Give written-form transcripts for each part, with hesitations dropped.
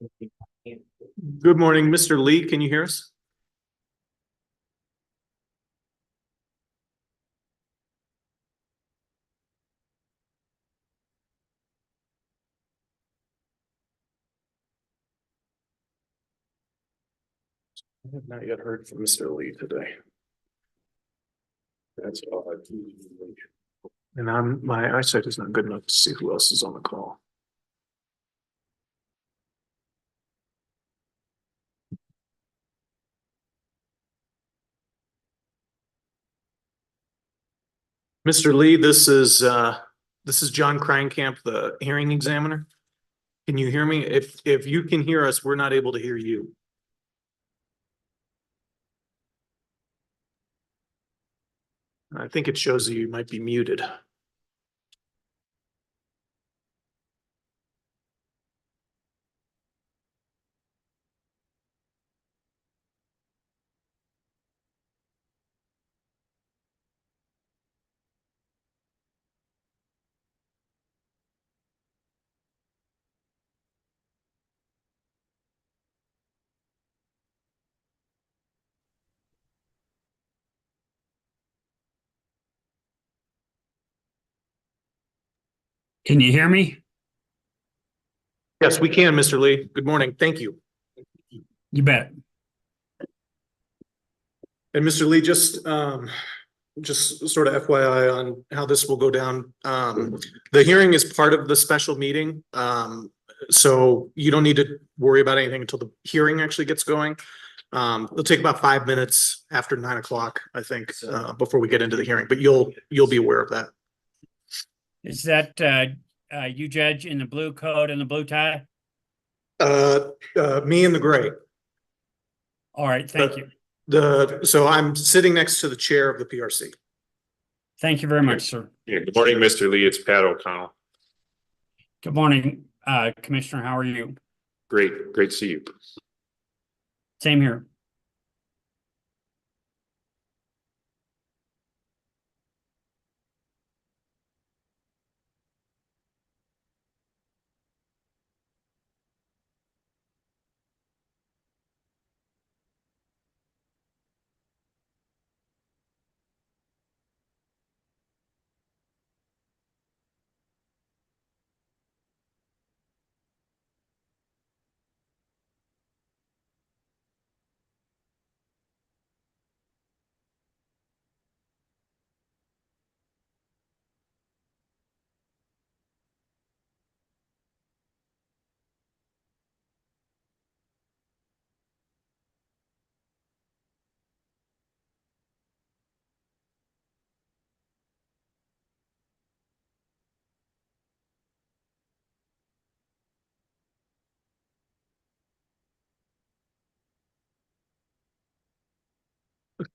Good morning, Mr. Lee. Can you hear us? I have not yet heard from Mr. Lee today. That's all. And my eyesight is not good enough to see who else is on the call. Mr. Lee, this is John Kreinkamp, the hearing examiner. Can you hear me? If you can hear us, we're not able to hear you. I think it shows that you might be muted. Can you hear me? Yes, we can, Mr. Lee. Good morning. Thank you. You bet. And Mr. Lee, just sort of FYI on how this will go down. The hearing is part of the special meeting. So you don't need to worry about anything until the hearing actually gets going. It'll take about 5 minutes after 9 o'clock, I think, before we get into the hearing, but you'll be aware of that. Is that you, Judge, in the blue coat and the blue tie? Me in the gray. All right, thank you. So I'm sitting next to the chair of the PRC. Thank you very much, sir. Yeah, good morning, Mr. Lee. It's Pat O'Connell. Good morning, Commissioner. How are you? Great to see you. Same here.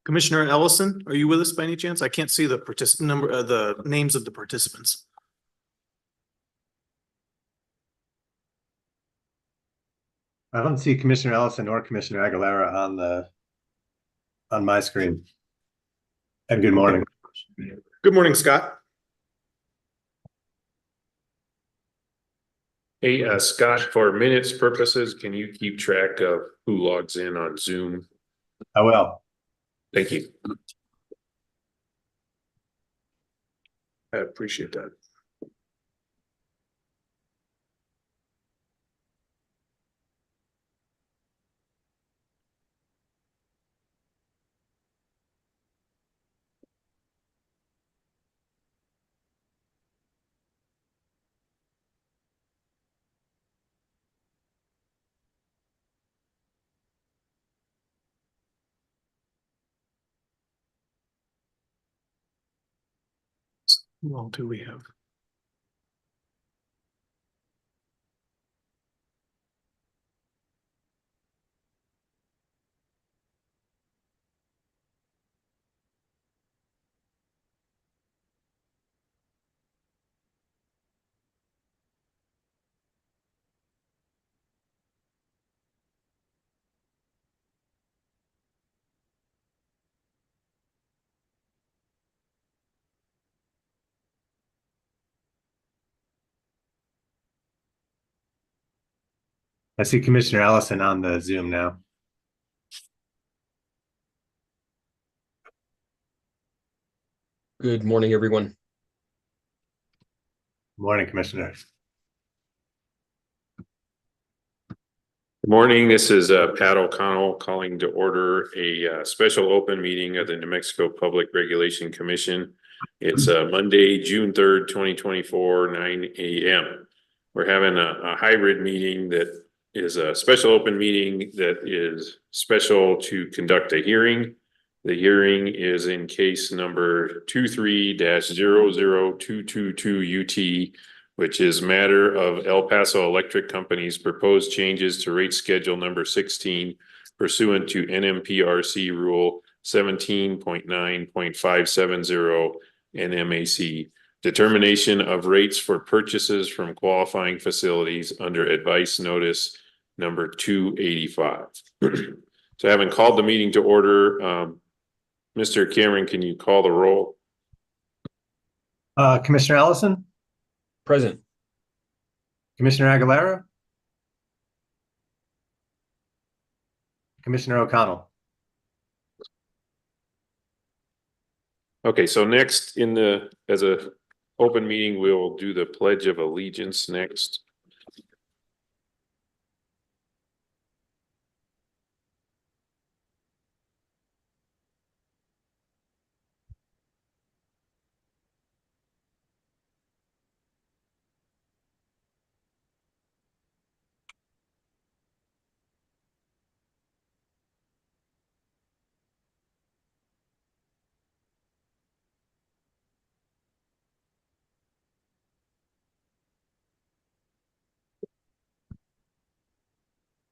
Commissioner Ellison, are you with us by any chance? I can't see the the names of the participants. I don't see Commissioner Ellison or Commissioner Aguilera on my screen. And good morning. Good morning, Scott. Hey, Scott, for minutes purposes, can you keep track of who logs in on Zoom? I will. Thank you. I appreciate that. Who all do we have? I see Commissioner Ellison on the Zoom now. Good morning, everyone. Morning, Commissioner. Good morning, this is Pat O'Connell calling to order a special open meeting of the New Mexico Public Regulation Commission. It's Monday, June 3rd, 2024, 9 a.m. We're having a hybrid meeting that is a special open meeting that is special to conduct a hearing. The hearing is in case number 23-00222 UT, which is matter of El Paso Electric Company's proposed changes to rate schedule number 16 pursuant to NMPRC rule 17.9.570 NMAC, determination of rates for purchases from qualifying facilities under advice notice number 285. So having called the meeting to order, Mr. Cameron, can you call the roll? Commissioner Ellison, Present. Commissioner Aguilera, Commissioner O'Connell. Okay, so next as a open meeting, we'll do the Pledge of Allegiance next.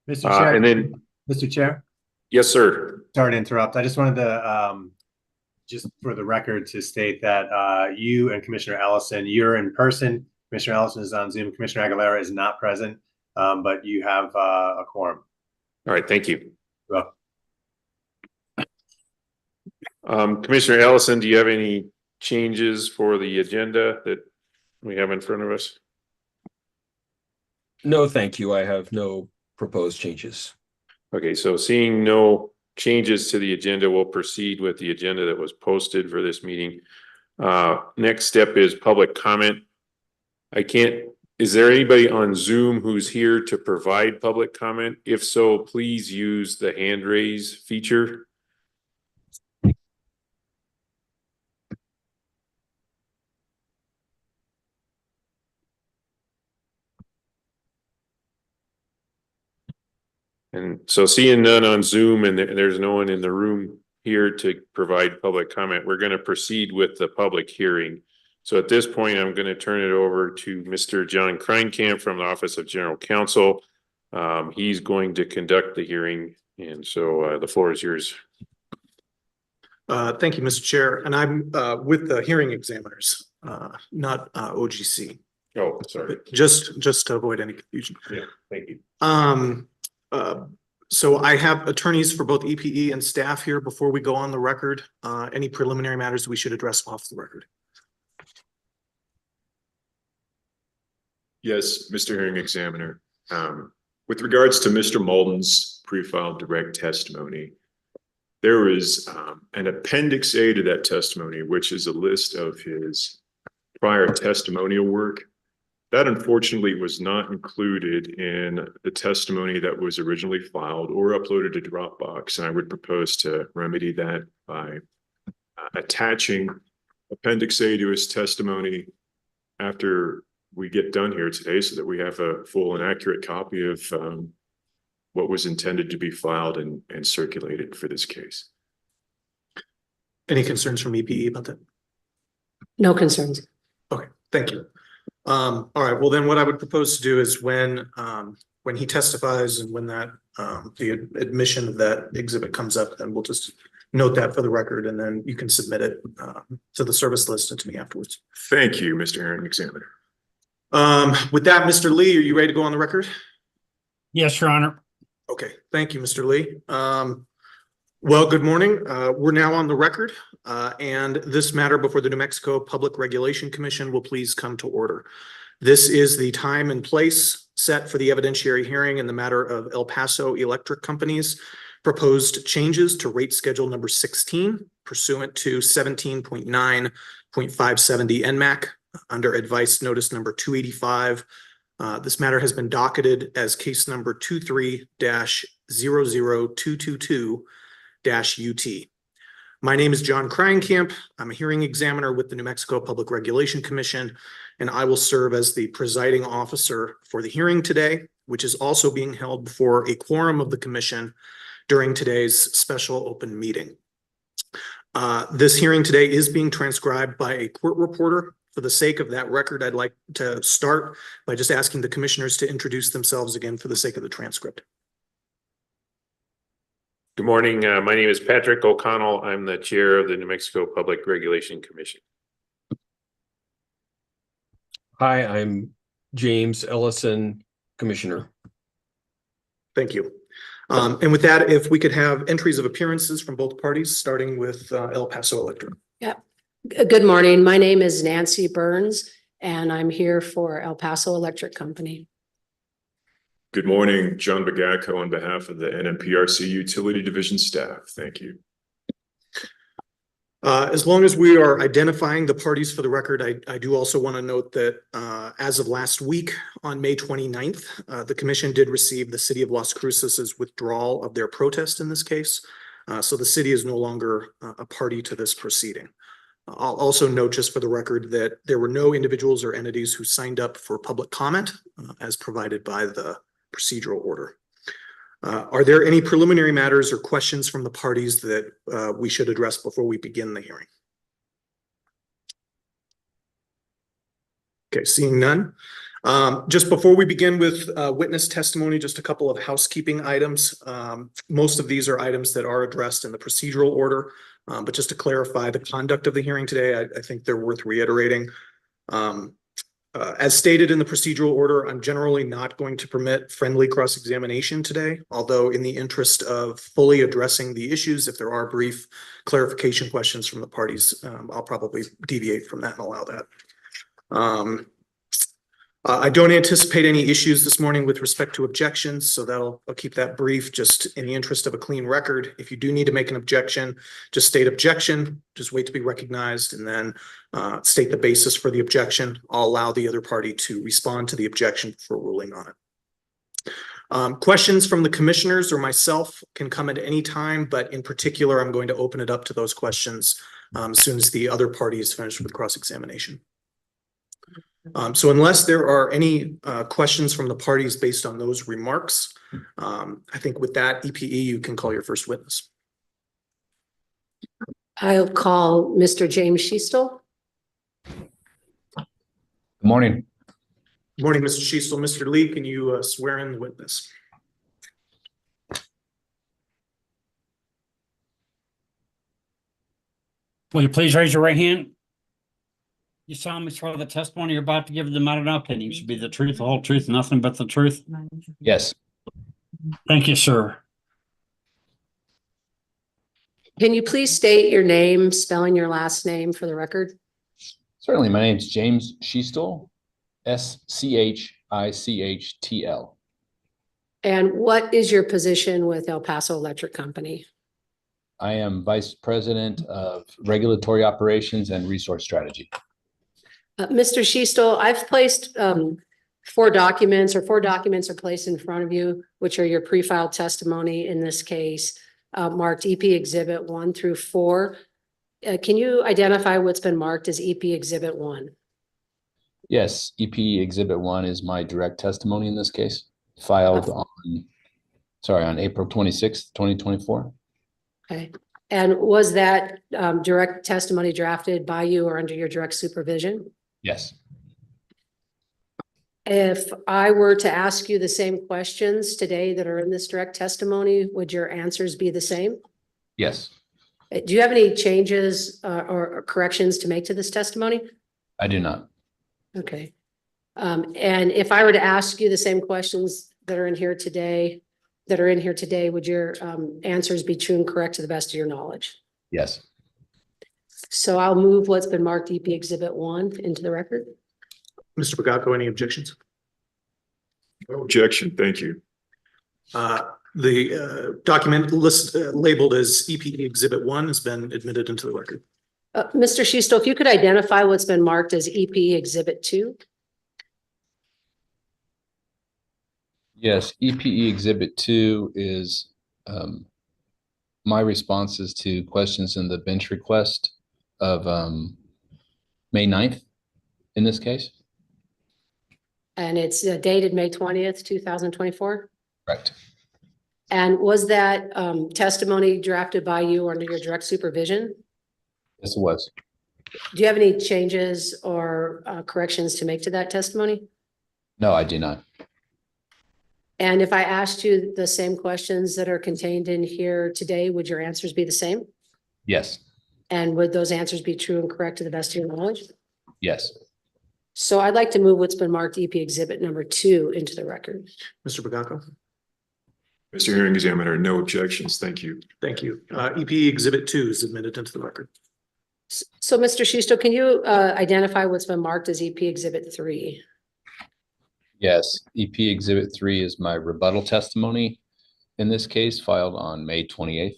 Mr. Chair. And then, Mr. Chair, yes, sir. sorry to interrupt. I just wanted to, just for the record, to state that you and Commissioner Ellison, you're in person. Commissioner Ellison is on Zoom. Commissioner Aguilera is not present, but you have a quorum. All right, thank you. Well, Commissioner Ellison, do you have any changes for the agenda that we have in front of us? No, thank you. I have no proposed changes. Okay, so seeing no changes to the agenda, we'll proceed with the agenda that was posted for this meeting. Next step is public comment. Is there anybody on Zoom who's here to provide public comment? If so, please use the hand raise feature. And so seeing none on Zoom and there's no one in the room here to provide public comment, we're going to proceed with the public hearing. So at this point, I'm going to turn it over to Mr. John Kreinkamp from the Office of General Counsel. He's going to conduct the hearing. And so the floor is yours. Thank you, Mr. Chair. And I'm with the hearing examiners, not OGC. Oh, sorry. Just to avoid any confusion. Yeah, thank you. So I have attorneys for both EPE and staff here before we go on the record. Any preliminary matters we should address off the record? Yes, Mr. Hearing Examiner. With regards to Mr. Malden's pre-filed direct testimony, there was an Appendix A to that testimony, which is a list of his prior testimonial work. That unfortunately was not included in the testimony that was originally filed or uploaded to Dropbox. And I would propose to remedy that by attaching Appendix A to his testimony after we get done here today so that we have a full and accurate copy of what was intended to be filed and circulated for this case. Any concerns from EPE about that? No concerns. Okay, thank you. All right, well then what I would propose to do is when he testifies and when that the admission of that exhibit comes up, then we'll just note that for the record and then you can submit it to the service list and to me afterwards. Thank you, Mr. Hearing Examiner. With that, Mr. Lee, are you ready to go on the record? Yes, Your Honor. Okay, thank you, Mr. Lee. Well, good morning. We're now on the record, and this matter before the New Mexico Public Regulation Commission will please come to order. This is the time and place set for the evidentiary hearing in the matter of El Paso Electric Company's proposed changes to rate schedule number 16 pursuant to 17.9.570 NMAC under advice notice number 285. This matter has been docketed as case number 23-00222-UT. My name is John Kreinkamp. I'm a hearing examiner with the New Mexico Public Regulation Commission, and I will serve as the presiding officer for the hearing today, which is also being held before a quorum of the commission during today's special open meeting. This hearing today is being transcribed by a court reporter. For the sake of that record, I'd like to start by just asking the commissioners to introduce themselves again for the sake of the transcript. Good morning. My name is Patrick O'Connell. I'm the chair of the New Mexico Public Regulation Commission. Hi, I'm James Ellison, Commissioner. Thank you. And with that, if we could have entries of appearances from both parties, starting with El Paso Electric. Yeah. Good morning. My name is Nancy Burns, and I'm here for El Paso Electric Company. Good morning, John Bagacco on behalf of the NMPRC Utility Division staff. Thank you. As long as we are identifying the parties for the record, I do also want to note that as of last week on May 29th, the commission did receive the city of Las Cruces' withdrawal of their protest in this case. So the city is no longer a party to this proceeding. I'll also note just for the record that there were no individuals or entities who signed up for public comment as provided by the procedural order. Are there any preliminary matters or questions from the parties that we should address before we begin the hearing? Okay, seeing none. Just before we begin with witness testimony, just a couple of housekeeping items. Most of these are items that are addressed in the procedural order, but just to clarify the conduct of the hearing today, I think they're worth reiterating. As stated in the procedural order, I'm generally not going to permit friendly cross-examination today, although in the interest of fully addressing the issues, if there are brief clarification questions from the parties, I'll probably deviate from that and allow that. I don't anticipate any issues this morning with respect to objections, so I'll keep that brief, just in the interest of a clean record. If you do need to make an objection, just state objection, just wait to be recognized, and then state the basis for the objection. I'll allow the other party to respond to the objection before ruling on it. Questions from the commissioners or myself can come at any time, but in particular, I'm going to open it up to those questions as soon as the other party is finished with cross-examination. So unless there are any questions from the parties based on those remarks, I think with that, EPE, you can call your first witness. I'll call Mr. James Schiestel. Good morning. Good morning, Mr. Schiestel. Mr. Lee, can you swear in the witness? Will you please raise your right hand? You solemnly swear the testimony you're about to give the matter now pending should be the truth, the whole truth, nothing but the truth? Yes, Thank you, sir. Can you please state your name, spelling your last name for the record? certainly. My name's James Schiestel, SCHICHTL. And what is your position with El Paso Electric Company? I am Vice President of Regulatory Operations and Resource Strategy. Mr. Schiestel, I've placed four documents are placed in front of you, which are your pre-filed testimony in this case, marked EP Exhibit 1 through 4. Can you identify what's been marked as EP Exhibit 1? Yes, EP Exhibit 1 is my direct testimony in this case, filed on April 26th, 2024. Okay. And was that direct testimony drafted by you or under your direct supervision? Yes. If I were to ask you the same questions today that are in this direct testimony, would your answers be the same? Yes. Do you have any changes or corrections to make to this testimony? I do not. Okay. And if I were to ask you the same questions that are in here today, would your answers be true and correct to the best of your knowledge? Yes. So I'll move what's been marked EP Exhibit 1 into the record. Mr. Bagacco, any objections? No objection, thank you. The document list labeled as EPE Exhibit 1 has been admitted into the record. Mr. Shisto, if you could identify what's been marked as EP Exhibit 2? Yes, EPE Exhibit 2 is my responses to questions in the bench request of May 9th in this case. And it's dated May 20th, 2024? Correct. And was that testimony drafted by you or under your direct supervision? Yes, it was. Do you have any changes or corrections to make to that testimony? No, I do not. And if I asked you the same questions that are contained in here today, would your answers be the same? Yes, And would those answers be true and correct to the best of your knowledge? yes. So I'd like to move what's been marked EP Exhibit number 2 into the record. Mr. Bagaco? Mr. Hearing Examiner, no objections, thank you. Thank you. EPE Exhibit 2 is admitted into the record. So Mr. Shisto, can you identify what's been marked as EP Exhibit 3? Yes, EP Exhibit 3 is my rebuttal testimony in this case filed on May 28th.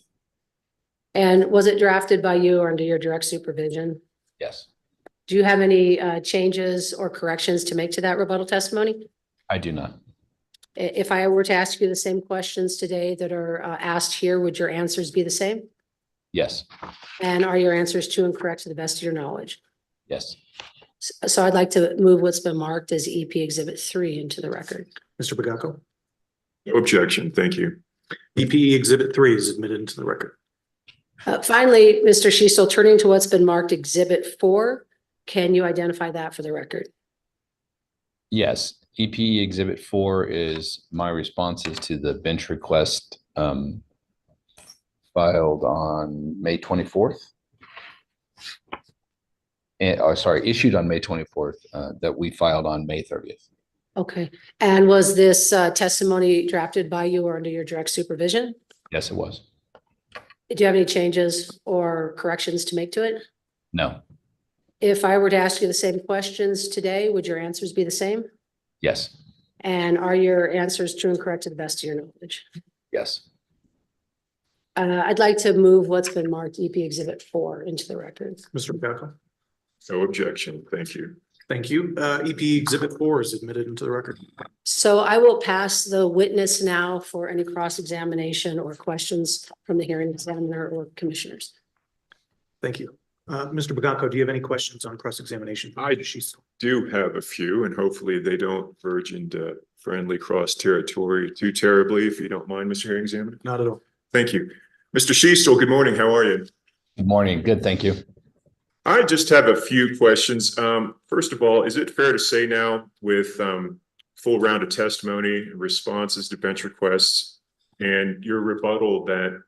And was it drafted by you or under your direct supervision? Yes, Do you have any changes or corrections to make to that rebuttal testimony? I do not. If I were to ask you the same questions today that are asked here, would your answers be the same? Yes, And are your answers true and correct to the best of your knowledge? yes. So I'd like to move what's been marked as EP Exhibit 3 into the record. Mr. Bagaco? No objection, thank you. EPE Exhibit 3 is admitted into the record. Finally, Mr. Shisto, turning to what's been marked Exhibit 4, can you identify that for the record? Yes, EPE Exhibit 4 is my responses to the bench request filed on May 24th. And, issued on May 24th that we filed on May 30th. Okay. And was this testimony drafted by you or under your direct supervision? Yes, it was. Do you have any changes or corrections to make to it? No, If I were to ask you the same questions today, would your answers be the same? yes, And are your answers true and correct to the best of your knowledge? yes. I'd like to move what's been marked EP Exhibit 4 into the record. Mr. Bagaco? No objection, thank you. Thank you. EPE Exhibit 4 is admitted into the record. So I will pass the witness now for any cross-examination or questions from the hearing examiner or commissioners. Thank you. Mr. Bagaco, do you have any questions on cross-examination? I do have a few, and hopefully they don't verge into friendly cross territory too terribly, if you don't mind, Mr. Hearing Examiner. Not at all. Thank you. Mr. Schiestel, good morning, how are you? Good morning. Good, thank you. I just have a few questions. First of all, is it fair to say now with full round of testimony, responses to bench requests, and your rebuttal that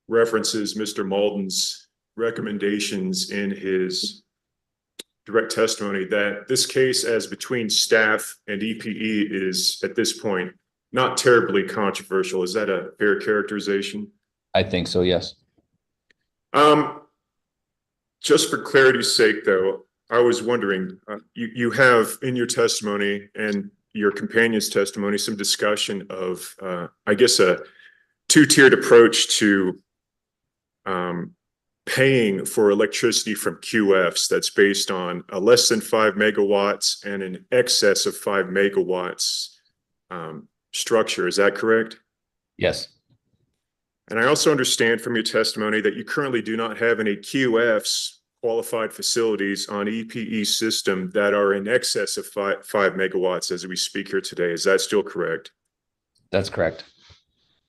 references Mr. Malden's recommendations in his direct testimony that this case as between staff and EPE is at this point not terribly controversial? Is that a fair characterization? I think so, yes. Just for clarity's sake, though, I was wondering, you have in your testimony and your companion's testimony some discussion of, I guess, a two-tiered approach to paying for electricity from QFs that's based on a less than 5 megawatts and an excess of 5 megawatts structure. Is that correct? Yes, And I also understand from your testimony that you currently do not have any QFs, qualified facilities on EPE system that are in excess of 5 megawatts as we speak here today. Is that still correct? that's correct.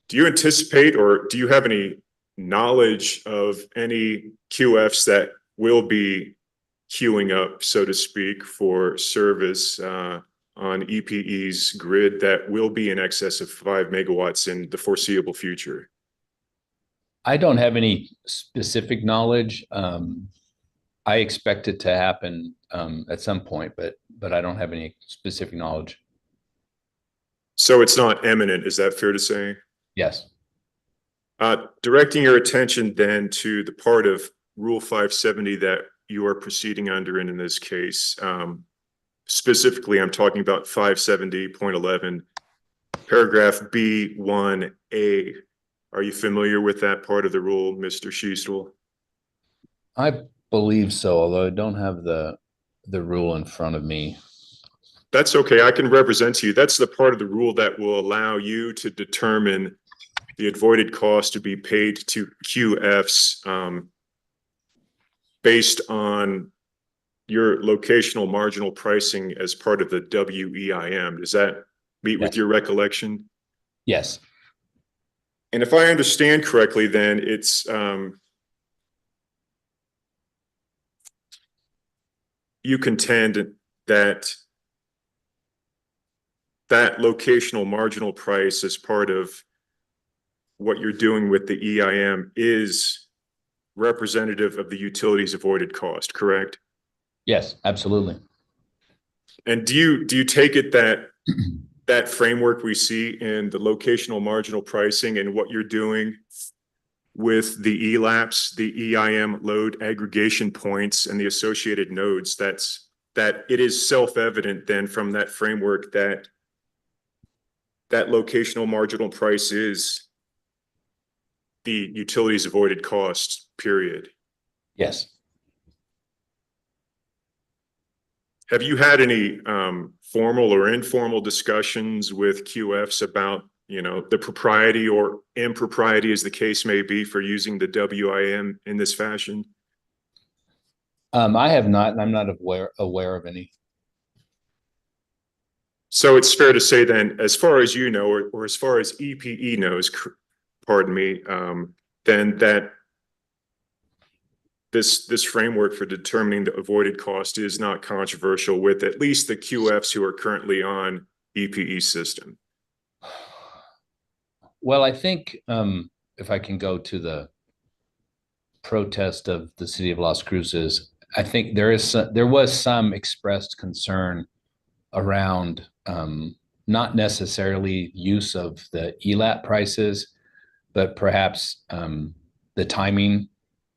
Do you anticipate or do you have any knowledge of any QFs that will be queuing up, so to speak, for service on EPE's grid that will be in excess of 5 megawatts in the foreseeable future? I don't have any specific knowledge. I expect it to happen at some point, but I don't have any specific knowledge. So it's not imminent, is that fair to say? Yes, Directing your attention then to the part of Rule 570 that you are proceeding under in this case, Specifically, I'm talking about 570.11, paragraph B1A. Are you familiar with that part of the rule, Mr. Schiestel? I believe so, although I don't have the rule in front of me. That's okay. I can represent to you. That's the part of the rule that will allow you to determine the avoided cost to be paid to QFs based on your locational marginal pricing as part of the WEIM. Does that meet with Yes. your recollection? Yes, And if I understand correctly, then it's you contend that that locational marginal price as part of what you're doing with the EIM is representative of the utilities avoided cost, correct? yes, absolutely. And do you take it that that framework we see in the locational marginal pricing and what you're doing with the ELAPs, the EIM load aggregation points and the associated nodes, that it is self-evident then from that framework that that locational marginal price is the utilities avoided cost, period. Yes. Have you had any formal or informal discussions with QFs about, you know, the propriety or impropriety, as the case may be, for using the WIM in this fashion? I have not, and I'm not aware of any. So it's fair to say then, as far as you know, or as far as EPE knows, pardon me, then that this framework for determining the avoided cost is not controversial with at least the QFs who are currently on EPE system. Well, I think if I can go to the protest of the city of Las Cruces, I think there was some expressed concern around not necessarily use of the ELAP prices, but perhaps the timing,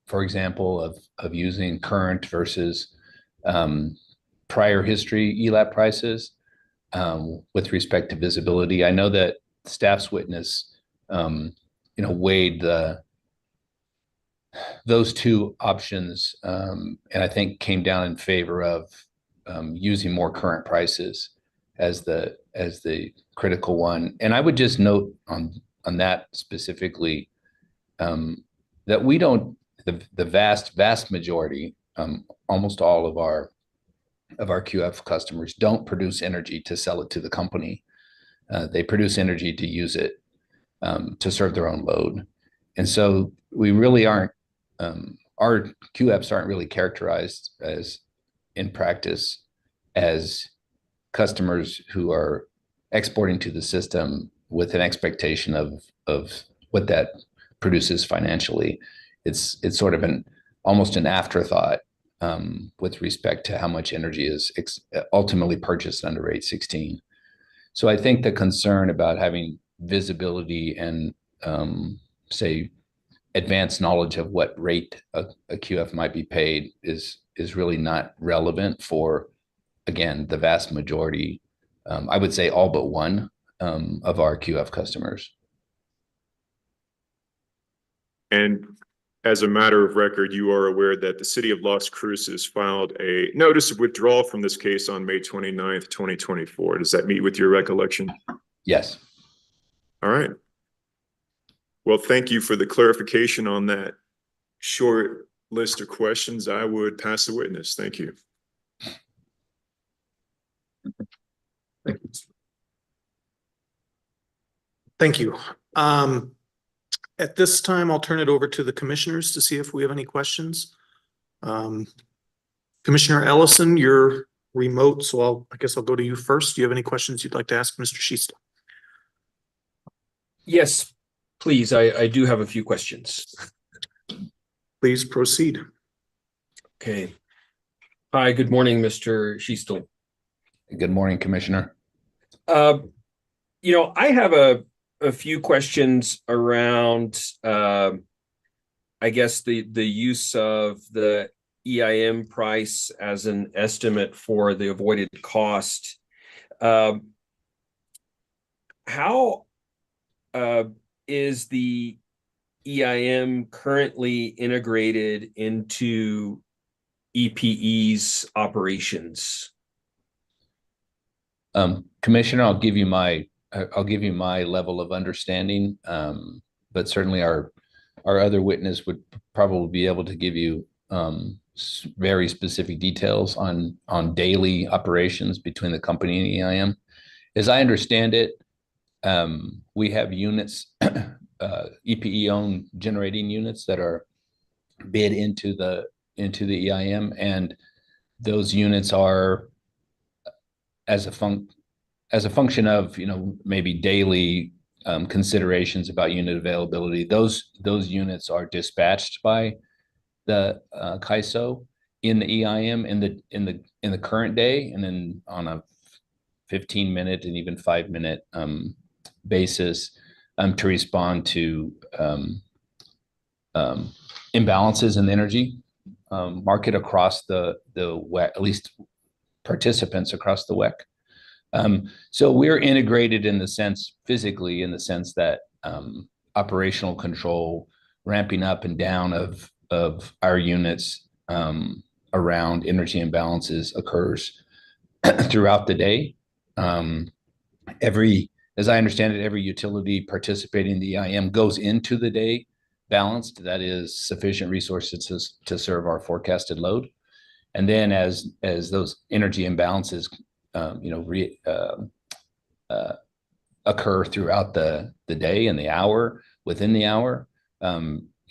for example, of using current versus prior history ELAP prices with respect to visibility. I know that staff's witness, weighed those two options, and I think came down in favor of using more current prices as the critical one. And I would just note on that specifically that we don't, the vast majority, almost all of our QF customers don't produce energy to sell it to the company. They produce energy to use it to serve their own load. And so we really aren't, our QFs aren't really characterized as, in practice, as customers who are exporting to the system with an expectation of what that produces financially. It's sort of almost an afterthought with respect to how much energy is ultimately purchased under rate 16. So I think the concern about having visibility and say advanced knowledge of what rate a QF might be paid is really not relevant for, again, the vast majority, I would say all but one of our QF customers. And as a matter of record, you are aware that the city of Las Cruces filed a notice of withdrawal from this case on May 29th, 2024. Does that meet with your recollection? Yes. All right. Well, thank you for the clarification on that short list of questions. I would pass the witness. Thank you. Thank you. At this time, I'll turn it over to the commissioners to see if we have any questions. Commissioner Ellison, you're remote, so I guess I'll go to you first. Do you have any questions you'd like to ask Mr. Schiestel? Yes, please. I do have a few questions. Please proceed. Okay. Hi, good morning, Mr. Schiestel. Good morning, Commissioner. I have a few questions around, I guess the use of the EIM price as an estimate for the avoided cost. How is the EIM currently integrated into EPE's operations? Commissioner, I'll give you my level of understanding. But certainly our other witness would probably be able to give you very specific details on daily operations between the company and EIM. As I understand it, we have units, EPE owned generating units that are bid into the EIM, and those units are as a function of, maybe daily considerations about unit availability. Those units are dispatched by the CAISO in the EIM in the current day, and then on a 15-minute and even 5-minute basis to respond to imbalances in the energy market across the WEC, at least participants across the WEC. So we're integrated in the sense, physically, in the sense that operational control, ramping up and down of our units around energy imbalances occurs throughout the day. As I understand it, every utility participating in the EIM goes into the day balanced. That is sufficient resources to serve our forecasted load. And then as those energy imbalances, occur throughout the day and the hour, within the hour,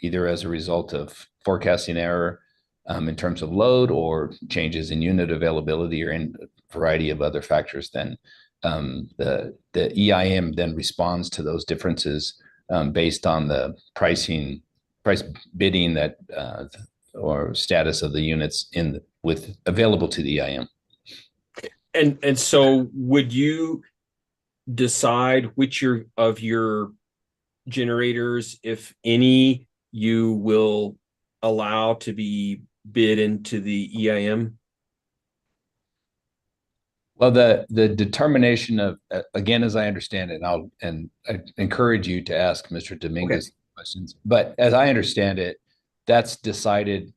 either as a result of forecasting error in terms of load or changes in unit availability or in a variety of other factors, then the EIM then responds to those differences based on the price bidding that or status of the units available to the EIM. And so would you decide which of your generators, if any, you will allow to be bid into the EIM? Well, the determination of, again, as I understand it, and I encourage you to ask Mr. Dominguez questions, but as I understand it, that's decided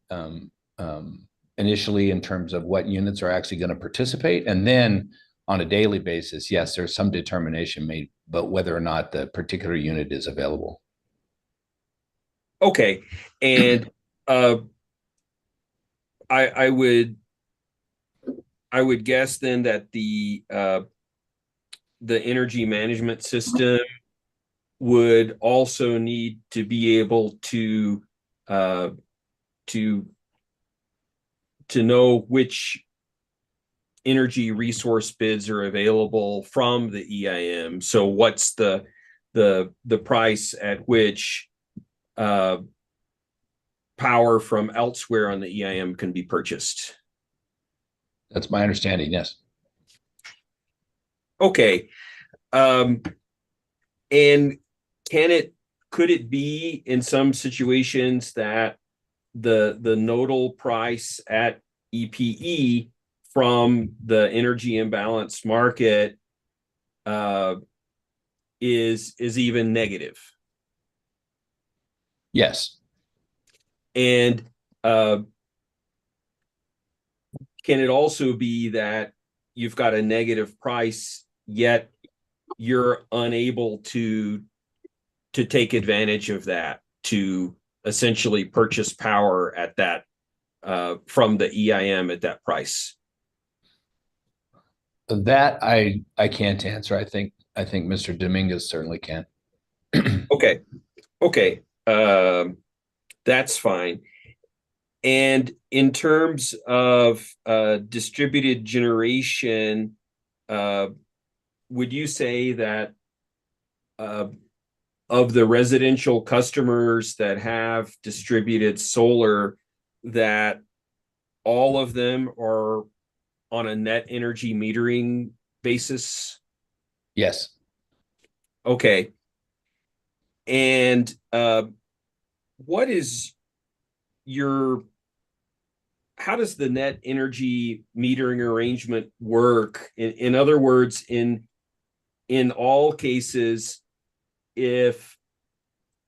initially in terms of what units are actually going to participate. And then on a daily basis, yes, there's some determination made, but whether or not the particular unit is available. Okay. And I would guess then that the energy management system would also need to be able to know which energy resource bids are available from the EIM. So what's the price at which power from elsewhere on the EIM can be purchased? That's my understanding, yes. Okay. And could it be in some situations that the nodal price at EPE from the energy imbalance market is even negative? Yes. And can it also be that you've got a negative price, yet you're unable to take advantage of that, to essentially purchase power at that from the EIM at that price? That I can't answer. I think Mr. Dominguez certainly can. Okay. That's fine. And in terms of distributed generation, would you say that of the residential customers that have distributed solar, that all of them are on a net energy metering basis? Yes. Okay. And what is your how does the net energy metering arrangement work? In other words, in all cases, if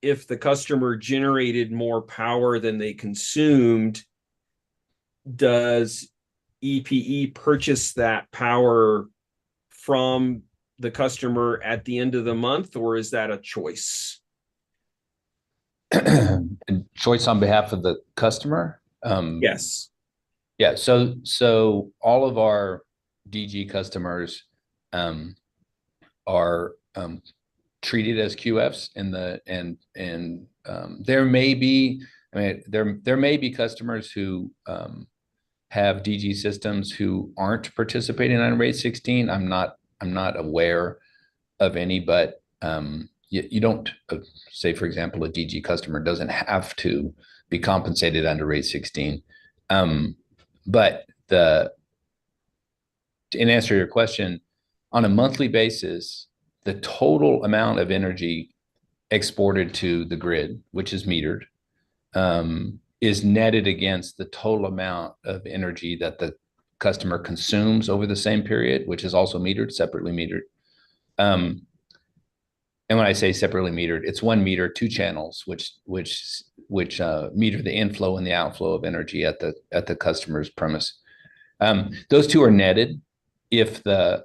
the customer generated more power than they consumed, does EPE purchase that power from the customer at the end of the month, or is that a choice? Choice on behalf of the customer. Yes. Yeah. So all of our DG customers are treated as QFs and there may be, I mean, there may be customers who have DG systems who aren't participating on rate 16. I'm not aware of any, but you don't say, for example, a DG customer doesn't have to be compensated under rate 16. But in answer to your question, on a monthly basis, the total amount of energy exported to the grid, which is metered, is netted against the total amount of energy that the customer consumes over the same period, which is also metered, separately metered. And when I say separately metered, it's 1 meter, 2 channels, which meter the inflow and the outflow of energy at the customer's premise. Those two are netted. If the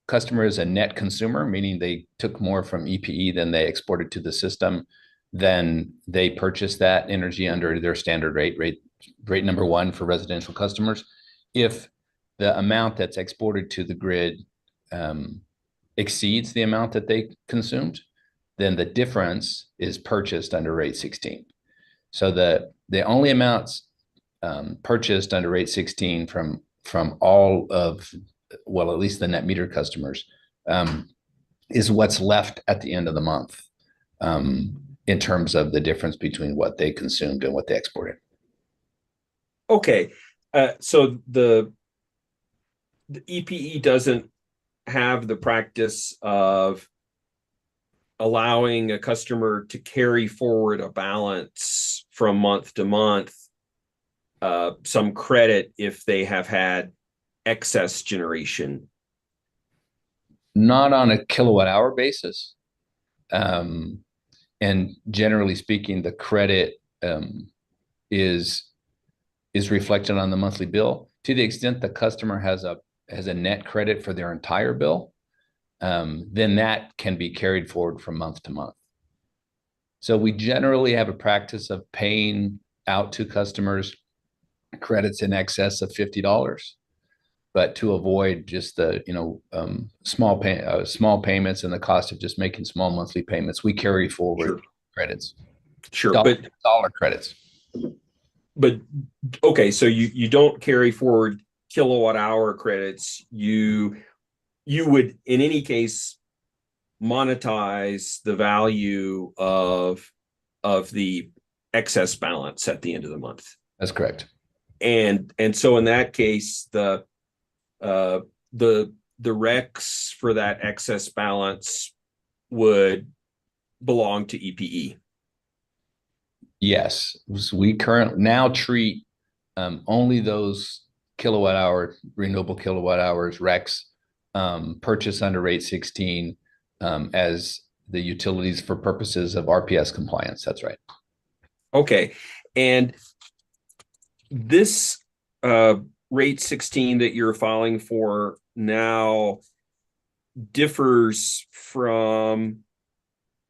customer is a net consumer, meaning they took more from EPE than they exported to the system, then they purchase that energy under their standard rate number 1 for residential customers. If the amount that's exported to the grid exceeds the amount that they consumed, then the difference is purchased under rate 16. So the only amounts purchased under rate 16 from all of, well, at least the net meter customers, is what's left at the end of the month in terms of the difference between what they consumed and what they exported. Okay, so the EPE doesn't have the practice of allowing a customer to carry forward a balance from month to month, some credit if they have had excess generation. Not on a kilowatt hour basis. And generally speaking, the credit is reflected on the monthly bill. To the extent the customer has a net credit for their entire bill, then that can be carried forward from month to month. So we generally have a practice of paying out to customers credits in excess of $50, but to avoid just the small payments and the cost of just making small monthly payments, we carry forward credits. Sure, dollar credits. But okay, so you don't carry forward kilowatt hour credits. You would in any case monetize the value of the excess balance at the end of the month. That's correct. And so in that case, the RECs for that excess balance would belong to EPE. Yes, we currently now treat only those renewable kilowatt hours RECs purchased under rate 16 as the utilities for purposes of RPS compliance. That's right. Okay, and this rate 16 that you're filing for now differs from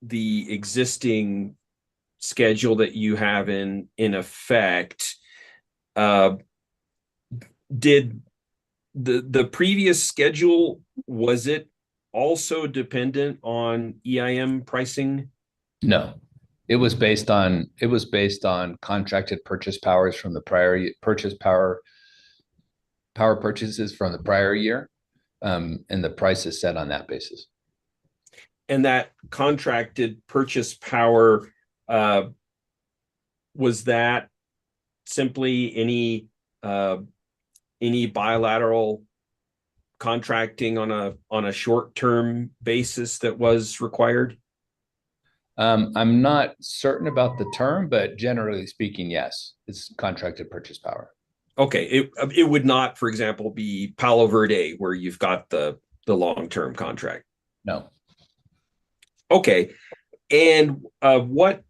the existing schedule that you have in effect. Did the previous schedule, was it also dependent on EIM pricing? No, it was based on contracted purchase powers from the prior power purchases from the prior year, and the price is set on that basis. And that contracted purchase power, was that simply any bilateral contracting on a short-term basis that was required? I'm not certain about the term, but generally speaking, yes, it's contracted purchase power. Okay, it would not, for example, be Palo Verde where you've got the long-term contract. No. Okay, and what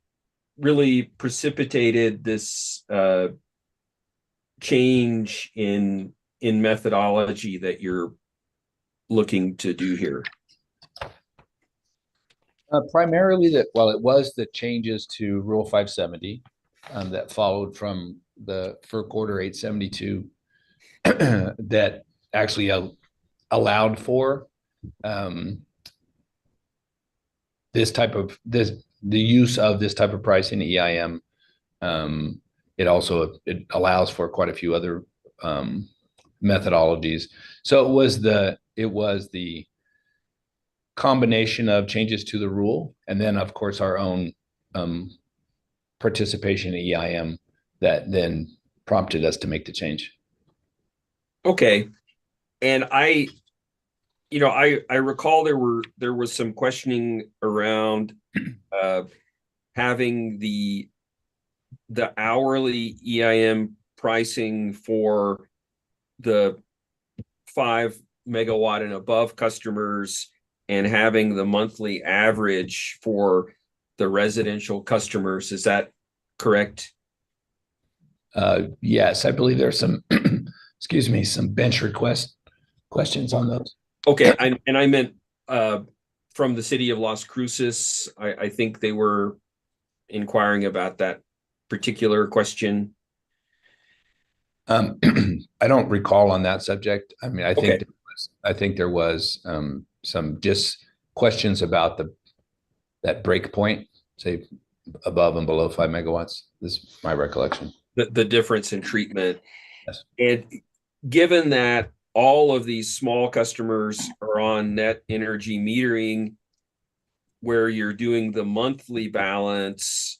really precipitated this change in methodology that you're looking to do here? Primarily that, well, it was the changes to Rule 570 that followed from the FERC Order 872 that actually allowed for the use of this type of pricing EIM. It allows for quite a few other methodologies. So it was the combination of changes to the rule, and then of course our own participation in EIM that then prompted us to make the change. Okay, and I recall there was some questioning around having the hourly EIM pricing for the 5 megawatt and above customers and having the monthly average for the residential customers. Is that correct? Yes, I believe there's some, excuse me, some bench questions on those. Okay, I meant from the city of Las Cruces. I think they were inquiring about that particular question. I don't recall on that subject. I mean, I think Okay. there was some just questions about that break point, say above and below 5 megawatts. This is my recollection. The difference in treatment. Yes. And given that all of these small customers are on net energy metering, where you're doing the monthly balance,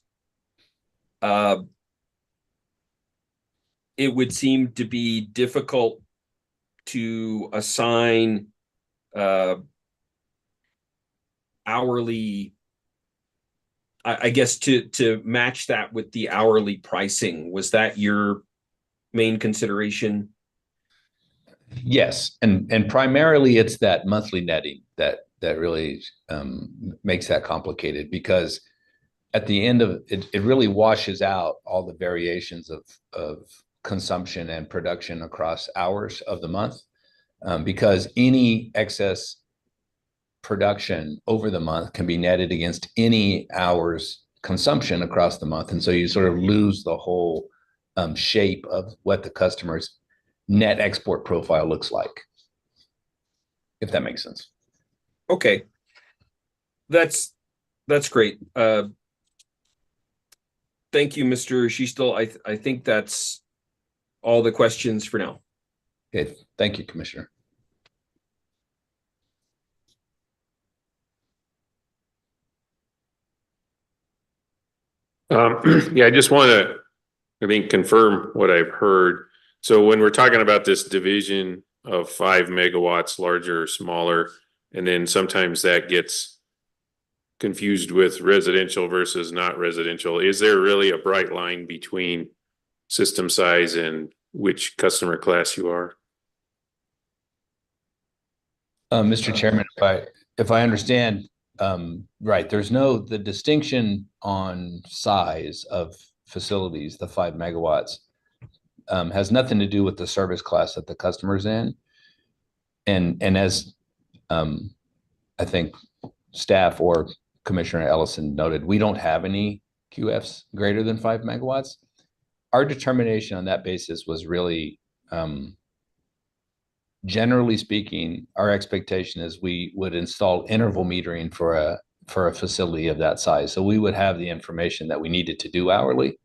it would seem to be difficult to assign hourly, I guess, to match that with the hourly pricing. Was that your main consideration? Yes, and primarily it's that monthly netting that really makes that complicated, because at the end of it, it really washes out all the variations of consumption and production across hours of the month, because any excess production over the month can be netted against any hours consumption across the month, and so you sort of lose the whole shape of what the customer's net export profile looks like, if that makes sense. Okay, that's great. Thank you, Mr. Schiestel. I think that's all the questions for now. Okay, thank you, Commissioner. Yeah, I just want to, I think, confirm what I've heard. So when we're talking about this division of 5 megawatts, larger or smaller, and then sometimes that gets confused with residential versus not residential, is there really a bright line between system size and which customer class you are? Mr. Chairman, if I understand, right, the distinction on size of facilities, the 5 megawatts, has nothing to do with the service class that the customer's in. And as I think staff or Commissioner Ellison noted, we don't have any QFs greater than 5 megawatts. Our determination on that basis was really, generally speaking, our expectation is we would install interval metering for a facility of that size. So we would have the information that we needed to do hourly.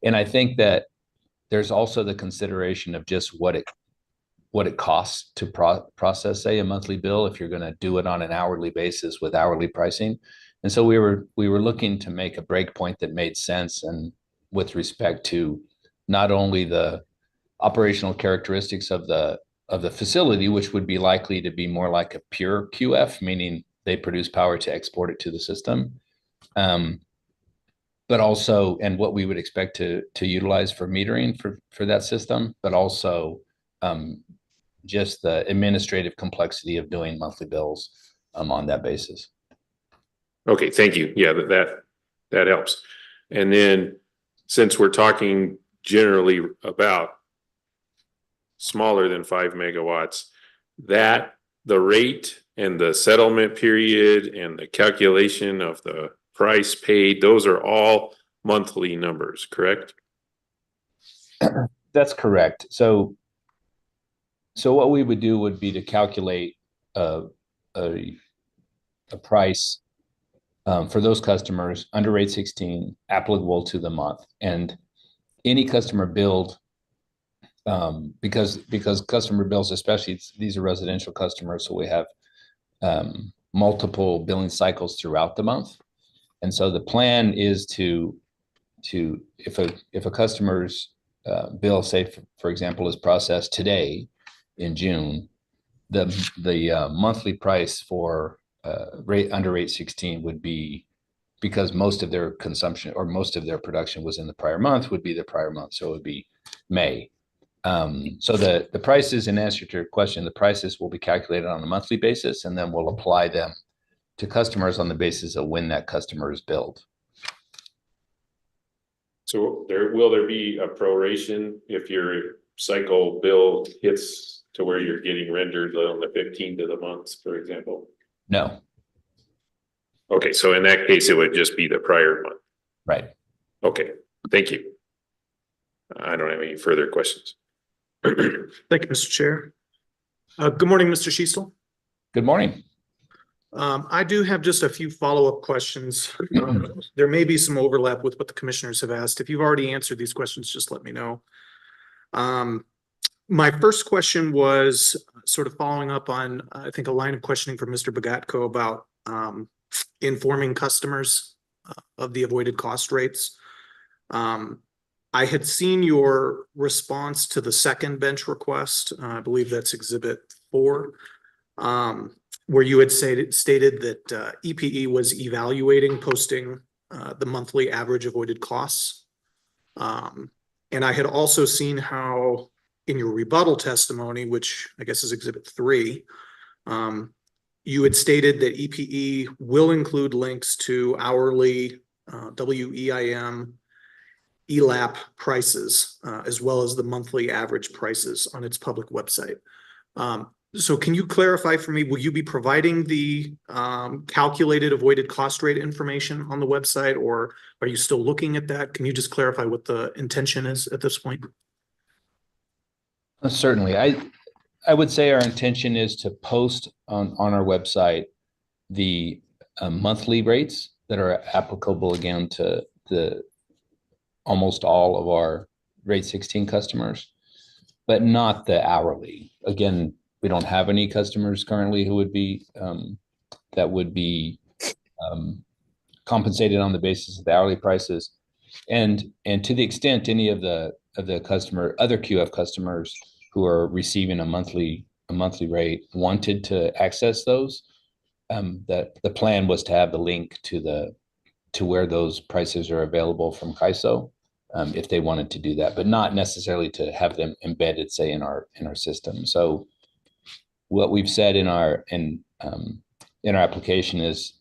And I think that there's also the consideration of just what it costs to process, say, a monthly bill if you're going to do it on an hourly basis with hourly pricing. And so we were looking to make a breakpoint that made sense, and with respect to not only the operational characteristics of the facility, which would be likely to be more like a pure QF, meaning they produce power to export it to the system, But also, and what we would expect to utilize for metering for that system, but also just the administrative complexity of doing monthly bills on that basis. Okay, thank you. Yeah, that helps. And then since we're talking generally about smaller than 5 megawatts, that the rate and the settlement period and the calculation of the price paid, those are all monthly numbers, correct? That's correct. So what we would do would be to calculate a price for those customers under rate 16 applicable to the month, and any customer billed because customer bills, especially these are residential customers, so we have multiple billing cycles throughout the month. And so the plan is to if a customer's bill, say for example, is processed today in June, the monthly price for rate under rate 16 would be, because most of their consumption or most of their production was in the prior month, would be the prior month. So it would be May. So the prices, in answer to your question, the prices will be calculated on a monthly basis, and then we'll apply them to customers on the basis of when that customer is billed. So will there be a proration if your cycle bill hits to where you're getting rendered on the 15th of the month, for example? No. Okay, so in that case, it would just be the prior month. Right. Okay, thank you. I don't have any further questions. Thank you, Mr. Chair. Good morning, Mr. Schiestel. Good morning. I do have just a few follow-up questions. There may be some overlap with what the commissioners have asked. If you've already answered these questions, just let me know. My first question was sort of following up on, I think, a line of questioning from Mr. Bogatko about informing customers of the avoided cost rates. I had seen your response to the second bench request. I believe that's Exhibit 4. Where you had stated that EPE was evaluating posting the monthly average avoided costs. And I had also seen how in your rebuttal testimony, which I guess is Exhibit 3, you had stated that EPE will include links to hourly WEIM ELAP prices, as well as the monthly average prices on its public website. So can you clarify for me, will you be providing the calculated avoided cost rate information on the website, or are you still looking at that? Can you just clarify what the intention is at this point? Certainly. I would say our intention is to post on our website the monthly rates that are applicable again to the almost all of our rate 16 customers, but not the hourly. Again, we don't have any customers currently who would be that would be compensated on the basis of the hourly prices, and to the extent any of the other QF customers who are receiving a monthly rate wanted to access those, that the plan was to have the link to where those prices are available from CAISO, if they wanted to do that, but not necessarily to have them embedded, say, in our system. So what we've said in our application is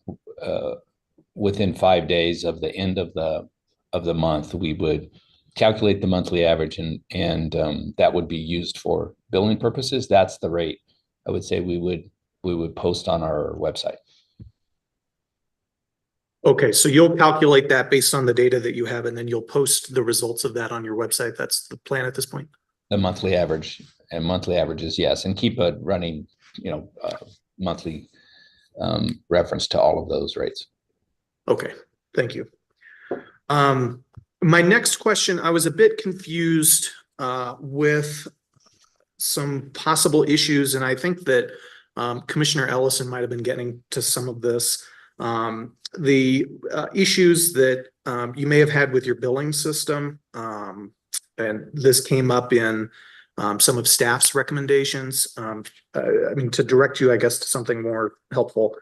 within 5 days of the end of the month, we would calculate the monthly average, and that would be used for billing purposes. That's the rate I would say we would post on our website. Okay, so you'll calculate that based on the data that you have, and then you'll post the results of that on your website. That's the plan at this point? The monthly average and monthly averages, yes, and keep a running, monthly reference to all of those rates. Okay, thank you. My next question, I was a bit confused with some possible issues, and I think that Commissioner Ellison might have been getting to some of this. The issues that you may have had with your billing system, and this came up in some of staff's recommendations. I mean, to direct you, I guess, to something more helpful.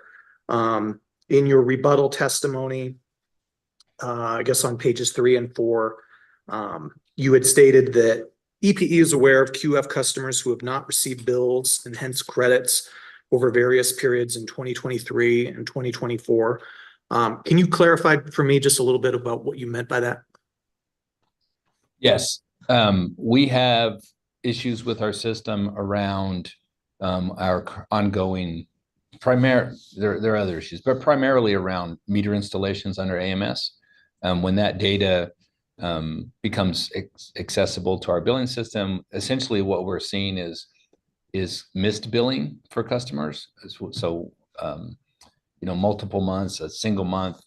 In your rebuttal testimony, I guess on pages 3 and 4, you had stated that EPE is aware of QF customers who have not received bills and hence credits over various periods in 2023 and 2024. Can you clarify for me just a little bit about what you meant by that? Yes, we have issues with our system around our ongoing there are other issues, but primarily around meter installations under AMS. When that data becomes accessible to our billing system, essentially what we're seeing is missed billing for customers. So, multiple months, a single month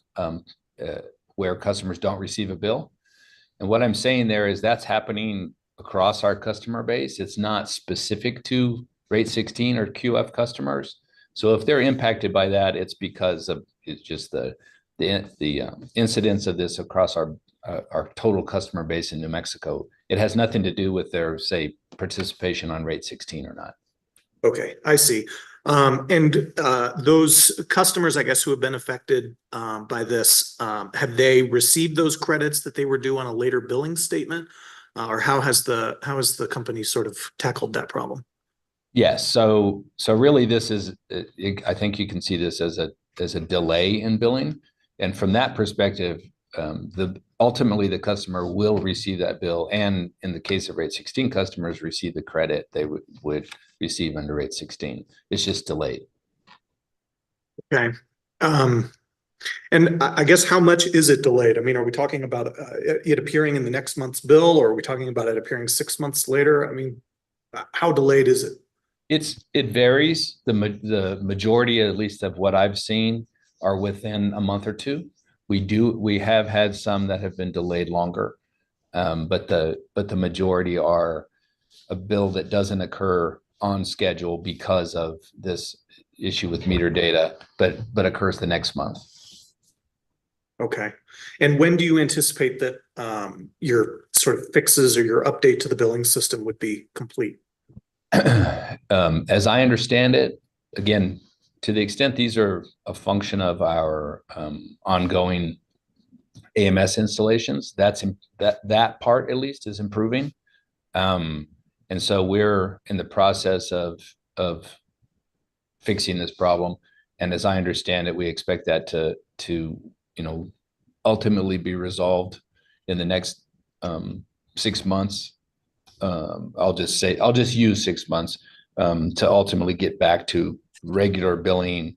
where customers don't receive a bill. And what I'm saying there is that's happening across our customer base. It's not specific to rate 16 or QF customers. So if they're impacted by that, it's because of it's just the incidence of this across our total customer base in New Mexico. It has nothing to do with their, say, participation on rate 16 or not. Okay, I see. And those customers, I guess, who have been affected by this, have they received those credits that they were due on a later billing statement? Or how has the company sort of tackled that problem? Yes. So really this is, I think you can see this as a delay in billing. And from that perspective, ultimately the customer will receive that bill. And in the case of rate 16 customers receive the credit they would receive under rate 16. It's just delayed. Okay. And I guess how much is it delayed? I mean, are we talking about it appearing in the next month's bill, or are we talking about it appearing 6 months later? I mean, how delayed is it? It varies. The majority, at least of what I've seen, are within a month or two. We have had some that have been delayed longer, but the majority are a bill that doesn't occur on schedule because of this issue with meter data, but occurs the next month. Okay. And when do you anticipate that your sort of fixes or your update to the billing system would be complete? As I understand it, again, to the extent these are a function of our ongoing AMS installations, that part at least is improving. And so we're in the process of fixing this problem. And as I understand it, we expect that to ultimately be resolved in the next 6 months. I'll just use 6 months to ultimately get back to regular billing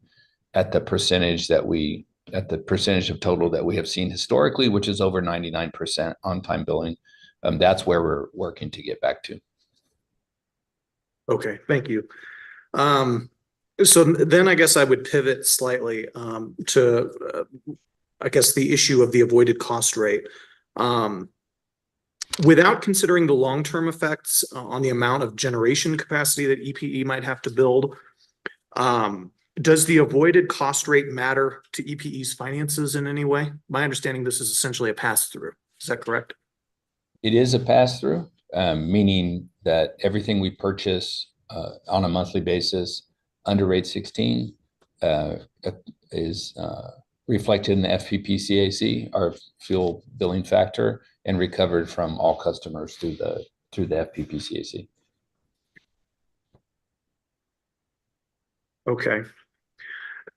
at the percentage of total that we have seen historically, which is over 99% on-time billing. That's where we're working to get back to. Okay, thank you. So then I guess I would pivot slightly to I guess the issue of the avoided cost rate. Without considering the long-term effects on the amount of generation capacity that EPE might have to build, does the avoided cost rate matter to EPE's finances in any way? My understanding, this is essentially a pass-through. Is that correct? It is a pass-through, meaning that everything we purchase on a monthly basis under rate 16 is reflected in the FPPCAC, our fuel billing factor, and recovered from all customers through the FPPCAC. Okay.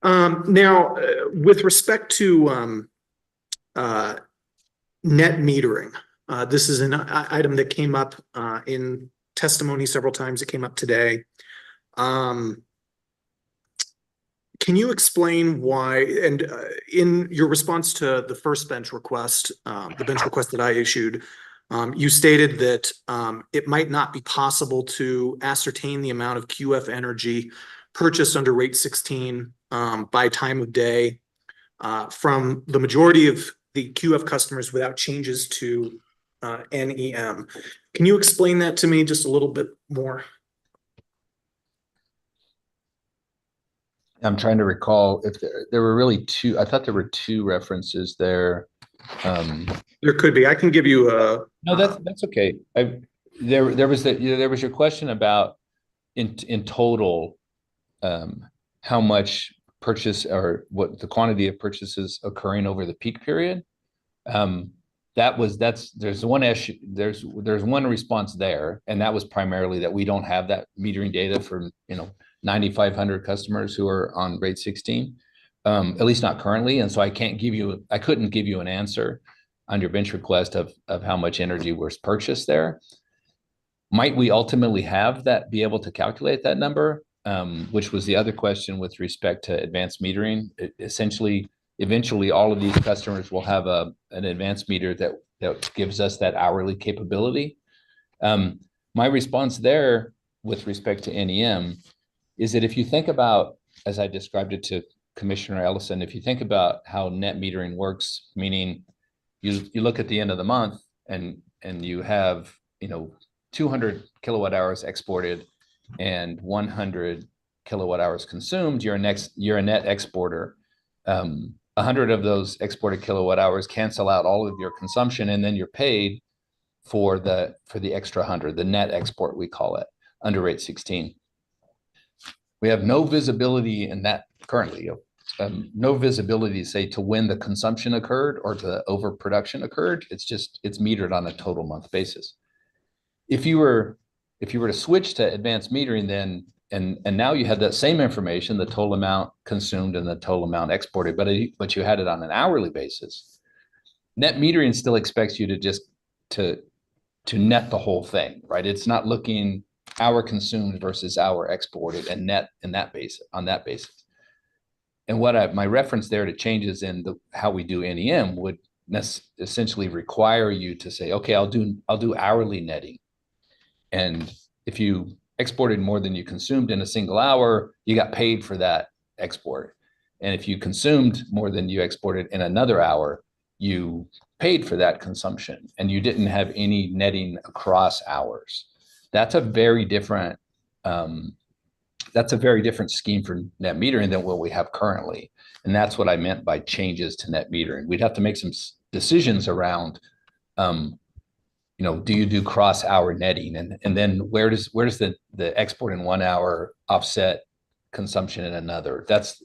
Now, with respect to net metering, this is an item that came up in testimony several times. It came up today. Can you explain why, and in your response to the first bench request, the bench request that I issued, you stated that it might not be possible to ascertain the amount of QF energy purchased under rate 16 by time of day from the majority of the QF customers without changes to NEM. Can you explain that to me just a little bit more? I'm trying to recall if there were really two. I thought there were two references there. There could be. I can give you a. No, that's okay. There was your question about in total how much purchase or what the quantity of purchases occurring over the peak period. There's one issue, there's one response there, and that was primarily that we don't have that metering data for 9,500 customers who are on rate 16, at least not currently. And so I couldn't give you an answer on your bench request of how much energy was purchased there. Might we ultimately have that, be able to calculate that number? Which was the other question with respect to advanced metering. Eventually all of these customers will have an advanced meter that gives us that hourly capability. My response there with respect to NEM is that if you think about, as I described it to Commissioner Ellison, if you think about how net metering works, meaning you look at the end of the month and you have 200 kilowatt hours exported and 100 kilowatt hours consumed, you're a net exporter. 100 of those exported kilowatt hours cancel out all of your consumption, and then you're paid for the extra 100, the net export, we call it, under rate 16. We have no visibility in that currently, no visibility, say, to when the consumption occurred or the overproduction occurred. It's metered on a total month basis. If you were to switch to advanced metering, then and now you have that same information, the total amount consumed and the total amount exported, but you had it on an hourly basis. Net metering still expects you to just to net the whole thing, right? It's not looking hour consumed versus hour exported and net on that basis. And what my reference there to changes in how we do NEM would essentially require you to say, okay, I'll do hourly netting. And if you exported more than you consumed in a single hour, you got paid for that export. And if you consumed more than you exported in another hour, you paid for that consumption, and you didn't have any netting across hours. That's a very different scheme for net metering than what we have currently. And that's what I meant by changes to net metering. We'd have to make some decisions around do you do cross hour netting, and then where does the export in 1 hour offset consumption in another? That's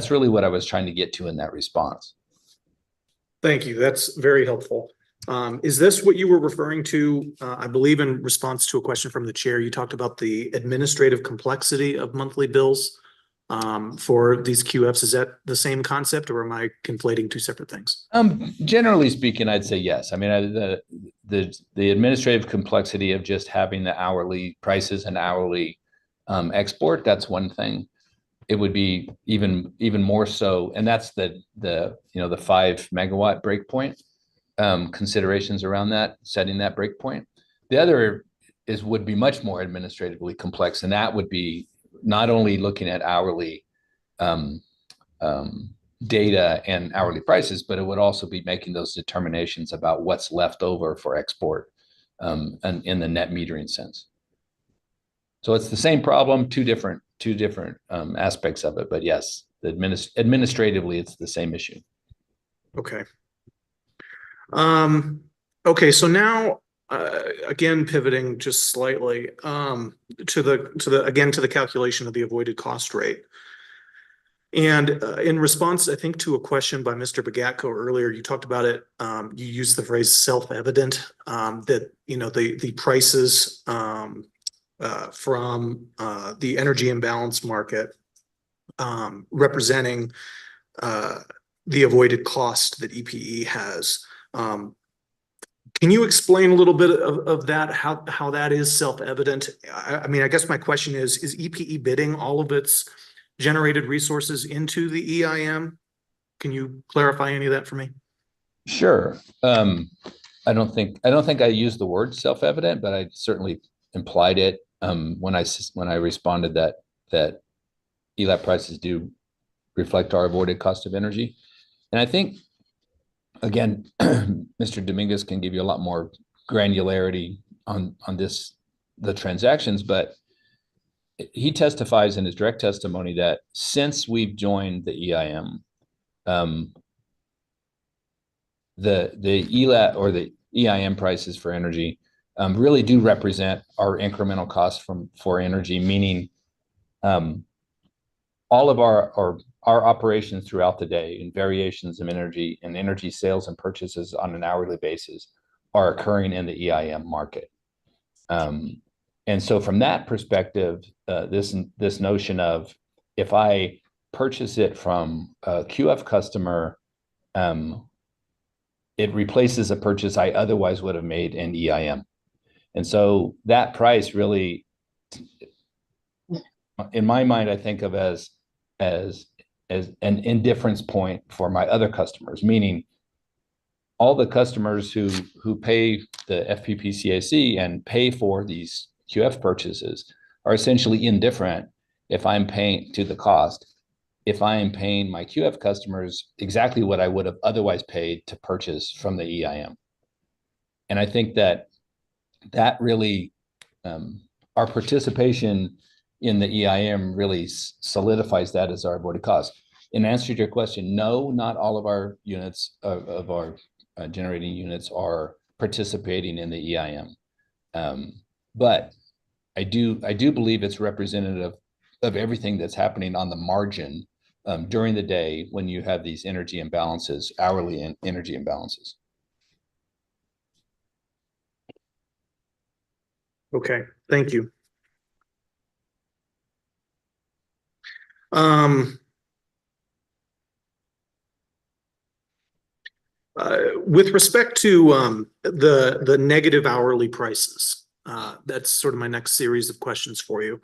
really what I was trying to get to in that response. Thank you. That's very helpful. Is this what you were referring to? I believe in response to a question from the chair, you talked about the administrative complexity of monthly bills for these QFs. Is that the same concept, or am I conflating two separate things? Generally speaking, I'd say yes. I mean, the administrative complexity of just having the hourly prices and hourly export, that's one thing. It would be even more so, and that's the 5 megawatt breakpoint considerations around that, setting that breakpoint. The other would be much more administratively complex, and that would be not only looking at hourly data and hourly prices, but it would also be making those determinations about what's left over for export and in the net metering sense. So it's the same problem, two different aspects of it, but yes, administratively, it's the same issue. Okay. Okay. So now, again, pivoting just slightly to the calculation of the avoided cost rate. And in response, I think, to a question by Mr. Bagatko earlier, you talked about it. You used the phrase self-evident, that the prices from the energy imbalance market representing the avoided cost that EPE has. Can you explain a little bit of that, how that is self-evident? I mean, I guess my question is EPE bidding all of its generated resources into the EIM? Can you clarify any of that for me? Sure. I don't think I used the word self-evident, but I certainly implied it when I responded that ELAP prices do reflect our avoided cost of energy. And I think, again, Mr. Dominguez can give you a lot more granularity on the transactions, but he testifies in his direct testimony that since we've joined the EIM, the ELAT or the EIM prices for energy really do represent our incremental costs for energy, meaning all of our operations throughout the day and variations of energy and energy sales and purchases on an hourly basis are occurring in the EIM market. And so from that perspective, this notion of if I purchase it from a QF customer, it replaces a purchase I otherwise would have made in EIM. And so that price really, in my mind, I think of as an indifference point for my other customers, meaning all the customers who pay the FPPCAC and pay for these QF purchases are essentially indifferent if I'm paying to the cost, if I am paying my QF customers exactly what I would have otherwise paid to purchase from the EIM. And I think that really, our participation in the EIM really solidifies that as our avoided cost. In answer to your question, no, not all of our units of our generating units are participating in the EIM. But I do believe it's representative of everything that's happening on the margin during the day when you have these energy imbalances, hourly energy imbalances. Okay, thank you. With respect to the negative hourly prices, that's sort of my next series of questions for you.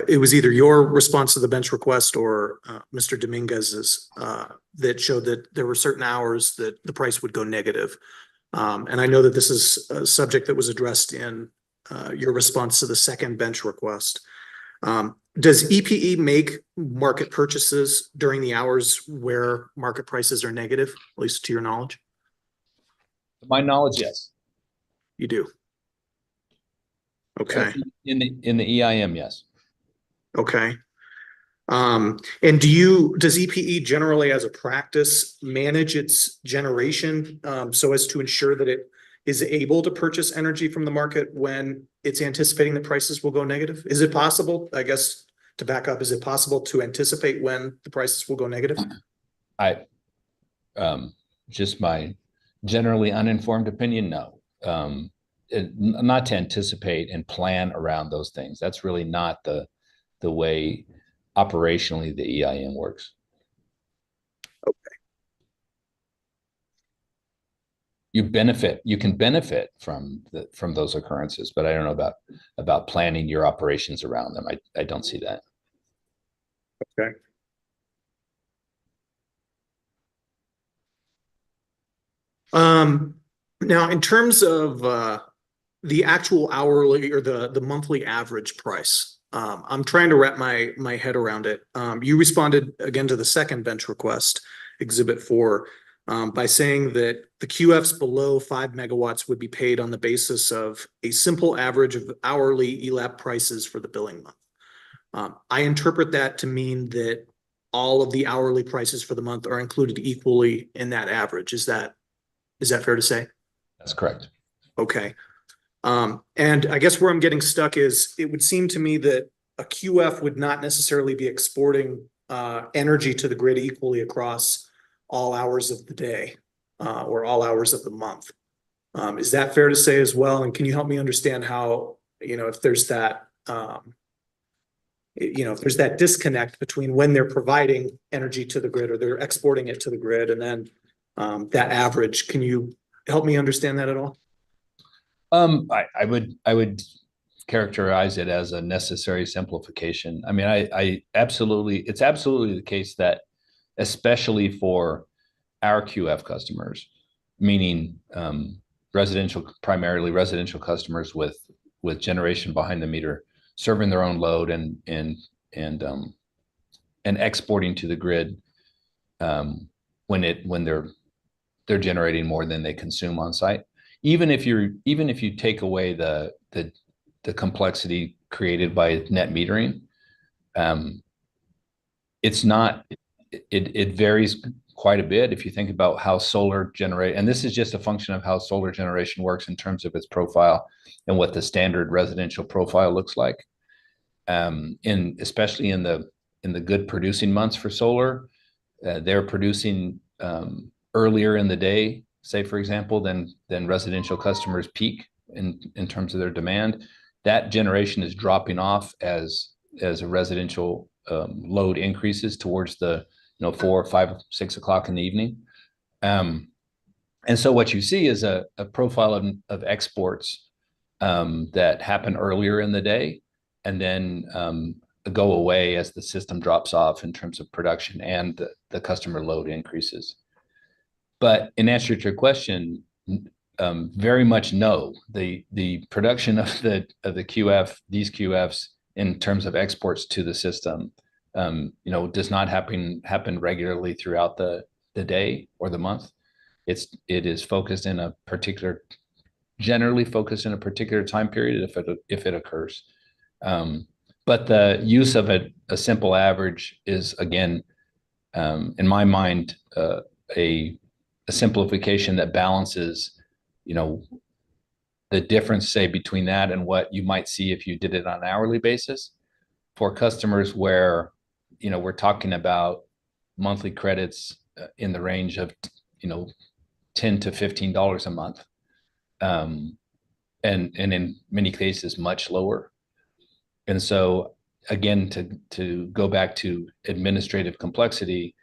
It was either your response to the bench request or Mr. Dominguez's that showed that there were certain hours that the price would go negative. And I know that this is a subject that was addressed in your response to the second bench request. Does EPE make market purchases during the hours where market prices are negative, at least to your knowledge? To my knowledge, yes. You do. Okay. In the EIM, yes. Okay. And does EPE generally as a practice manage its generation so as to ensure that it is able to purchase energy from the market when it's anticipating that prices will go negative? Is it possible, I guess, to back up, is it possible to anticipate when the prices will go negative? Just my generally uninformed opinion, no. Not to anticipate and plan around those things. That's really not the way operationally the EIM works. Okay. You can benefit from those occurrences, but I don't know about planning your operations around them. I don't see that. Okay. Now in terms of the actual hourly or the monthly average price, I'm trying to wrap my head around it. You responded again to the second bench request, Exhibit 4, by saying that the QFs below 5 megawatts would be paid on the basis of a simple average of hourly ELAP prices for the billing month. I interpret that to mean that all of the hourly prices for the month are included equally in that average. Is that fair to say? That's correct. Okay. And I guess where I'm getting stuck is it would seem to me that a QF would not necessarily be exporting energy to the grid equally across all hours of the day or all hours of the month. Is that fair to say as well? And can you help me understand how, if there's that, if there's that disconnect between when they're providing energy to the grid or they're exporting it to the grid and then that average, can you help me understand that at all? I would characterize it as a necessary simplification. I mean, it's absolutely the case that, especially for our QF customers, meaning primarily residential customers with generation behind the meter, serving their own load and exporting to the grid when they're generating more than they consume on site. Even if you take away the complexity created by net metering, it varies quite a bit if you think about how solar generate, and this is just a function of how solar generation works in terms of its profile and what the standard residential profile looks like. especially in the good producing months for solar, they're producing earlier in the day, say for example, than residential customers peak in terms of their demand. That generation is dropping off as a residential load increases towards the 4, 5, 6 o'clock in the evening. And so what you see is a profile of exports that happen earlier in the day and then go away as the system drops off in terms of production and the customer load increases. But in answer to your question, very much no. The production of the QF, these QFs in terms of exports to the system, does not happen regularly throughout the day or the month. It is focused in a particular, generally focused in a particular time period if it occurs. But the use of a simple average is, again, in my mind, a simplification that balances, the difference, say, between that and what you might see if you did it on an hourly basis. For customers where, we're talking about monthly credits in the range of, $10 to $15 a month, and in many cases much lower. And so again, to go back to administrative complexity,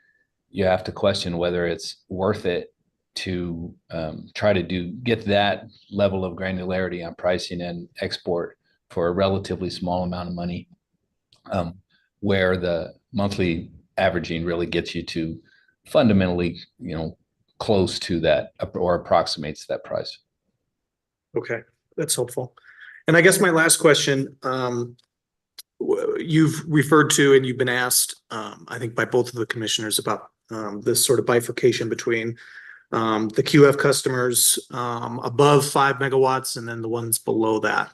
you have to question whether it's worth it to try to get that level of granularity on pricing and export for a relatively small amount of money, where the monthly averaging really gets you to fundamentally, close to that or approximates that price. Okay, that's helpful. And I guess my last question, you've referred to and you've been asked, I think by both of the commissioners about this sort of bifurcation between the QF customers above 5 megawatts and then the ones below that.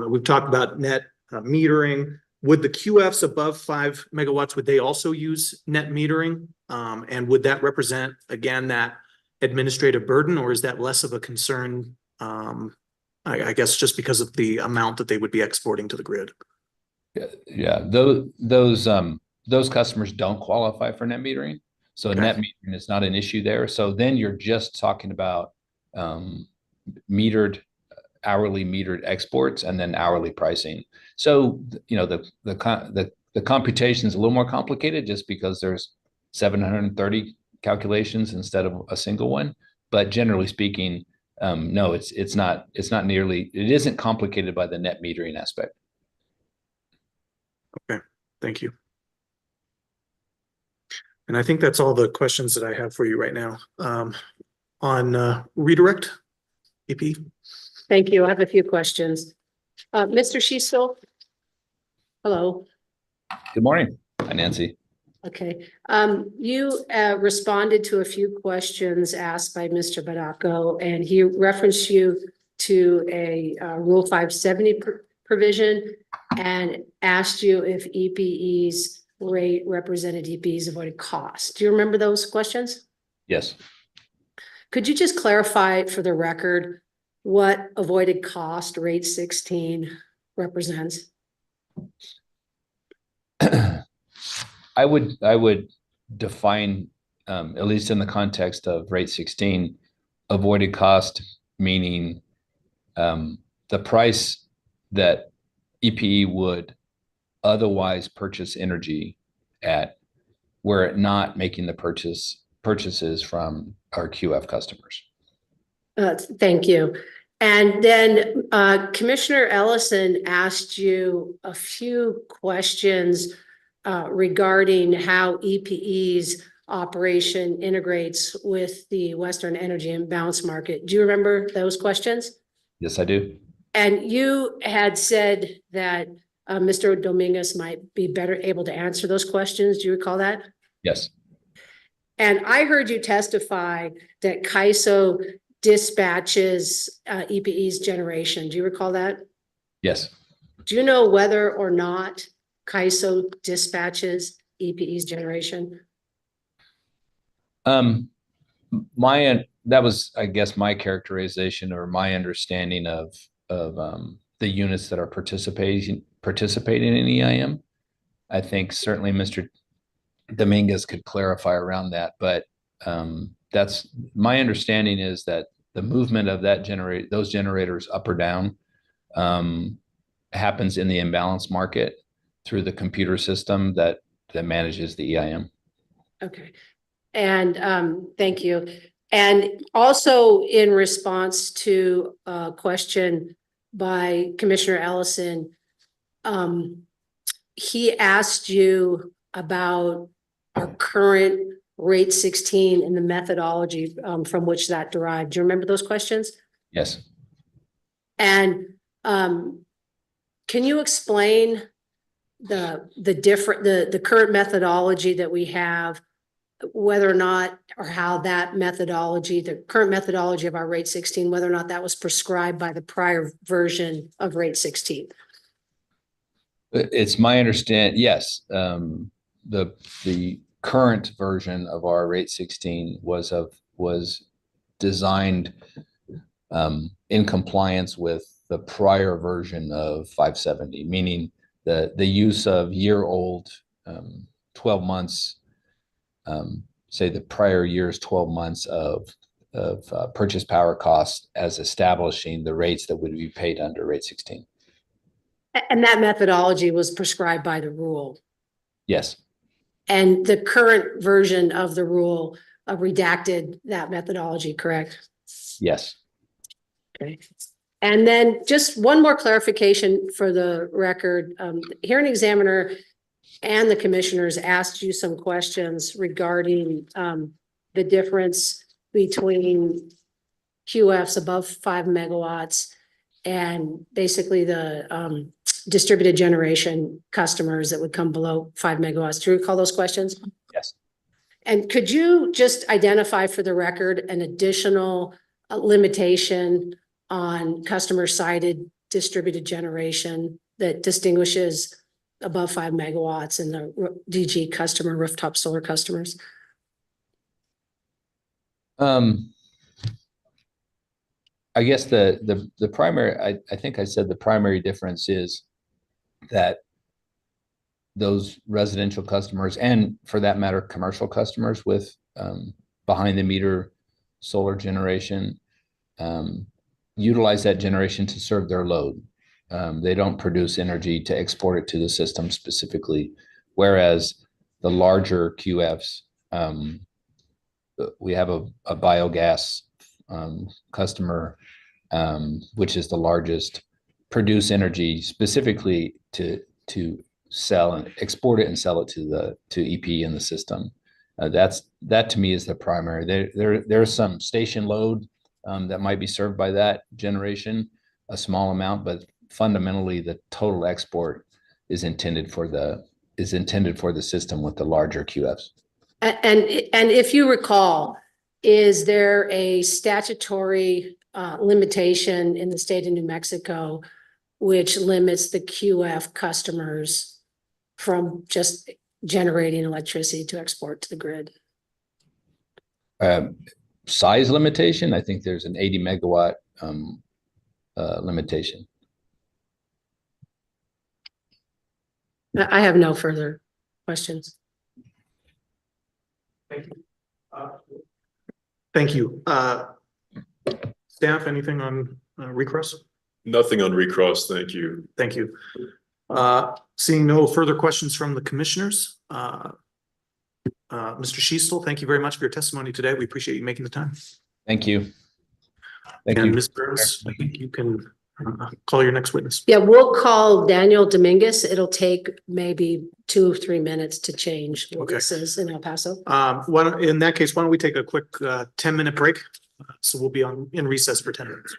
We've talked about net metering. Would the QFs above 5 megawatts, would they also use net metering? And would that represent, again, that administrative burden, or is that less of a concern, I guess, just because of the amount that they would be exporting to the grid? Yeah, those customers don't qualify for net metering. So Okay. Net metering is not an issue there. So then you're just talking about hourly metered exports and then hourly pricing. So, the computation is a little more complicated just because there's 730 calculations instead of a single one. But generally speaking, no, it isn't complicated by the net metering aspect. Okay, thank you. And I think that's all the questions that I have for you right now. On redirect, EP. Thank you. I have a few questions. Mr. Schiestel? Hello. Good morning. Hi, Nancy. Okay. You responded to a few questions asked by Mr. Badacco, and he referenced you to a Rule 570 provision and asked you if EPE's rate represented EPE's avoided cost. Do you remember those questions? Yes. Could you just clarify for the record what avoided cost rate 16 represents? I would define, at least in the context of rate 16, avoided cost, meaning the price that EPE would otherwise purchase energy at, were it not making the purchases from our QF customers. Thank you. And then Commissioner Ellison asked you a few questions regarding how EPE's operation integrates with the Western Energy Imbalance Market. Do you remember those questions? Yes, I do. And you had said that Mr. Dominguez might be better able to answer those questions. Do you recall that? Yes. And I heard you testify that CAISO dispatches EPE's generation. Do you recall that? Yes. Do you know whether or not CAISO dispatches EPE's generation? That was, I guess, my characterization or my understanding of the units that are participating participating in EIM. I think certainly Mr. Dominguez could clarify around that, but that's my understanding is that the movement of those generators up or down happens in the imbalance market through the computer system that manages the EIM. Okay. And thank you. And also in response to a question by Commissioner Ellison, he asked you about our current rate 16 and the methodology from which that derived. Do you remember those questions? Yes. And can you explain the current methodology that we have, whether or not, or how that methodology, the current methodology of our rate 16, whether or not that was prescribed by the prior version of rate 16? It's my understanding, yes. The current version of our rate 16 was designed in compliance with the prior version of 570, meaning the use of year-old 12 months, say the prior year's 12 months of purchase power costs as establishing the rates that would be paid under rate 16. And that methodology was prescribed by the rule. Yes. And the current version of the rule redacted that methodology, correct? Yes. Okay. And then just one more clarification for the record. The hearing examiner and the commissioners asked you some questions regarding the difference between QFs above 5 megawatts and basically the distributed generation customers that would come below 5 megawatts. Do you recall those questions? Yes. And could you just identify for the record an additional limitation on customer sided distributed generation that distinguishes above 5 megawatts and the DG customer, rooftop solar customers? I guess the primary, I think I said the primary difference is that those residential customers, and for that matter, commercial customers with behind the meter solar generation, utilize that generation to serve their load. They don't produce energy to export it to the system specifically, whereas the larger QFs, we have a biogas customer, which is the largest, produce energy specifically to sell and export it and sell it to EP in the system. That to me is the primary. There's some station load that might be served by that generation, a small amount, but fundamentally the total export is intended for the system with the larger QFs. And if you recall, is there a statutory limitation in the state of New Mexico which limits the QF customers from just generating electricity to export to the grid? Size limitation, I think there's an 80 megawatt limitation. I have no further questions. Thank you. Thank you. Staff, anything on recross? Nothing on recross, thank you. Thank you. Seeing no further questions from the commissioners, Mr. Schiestel, thank you very much for your testimony today. We appreciate you making the time. Thank you. Thank And you. Ms. Burns, I think you can call your next witness. Yeah, we'll call Daniel Dominguez. It'll take maybe 2 or 3 minutes to change witnesses in El Paso. In that case, why don't we take a quick 10-minute break? So we'll be in recess for 10 minutes.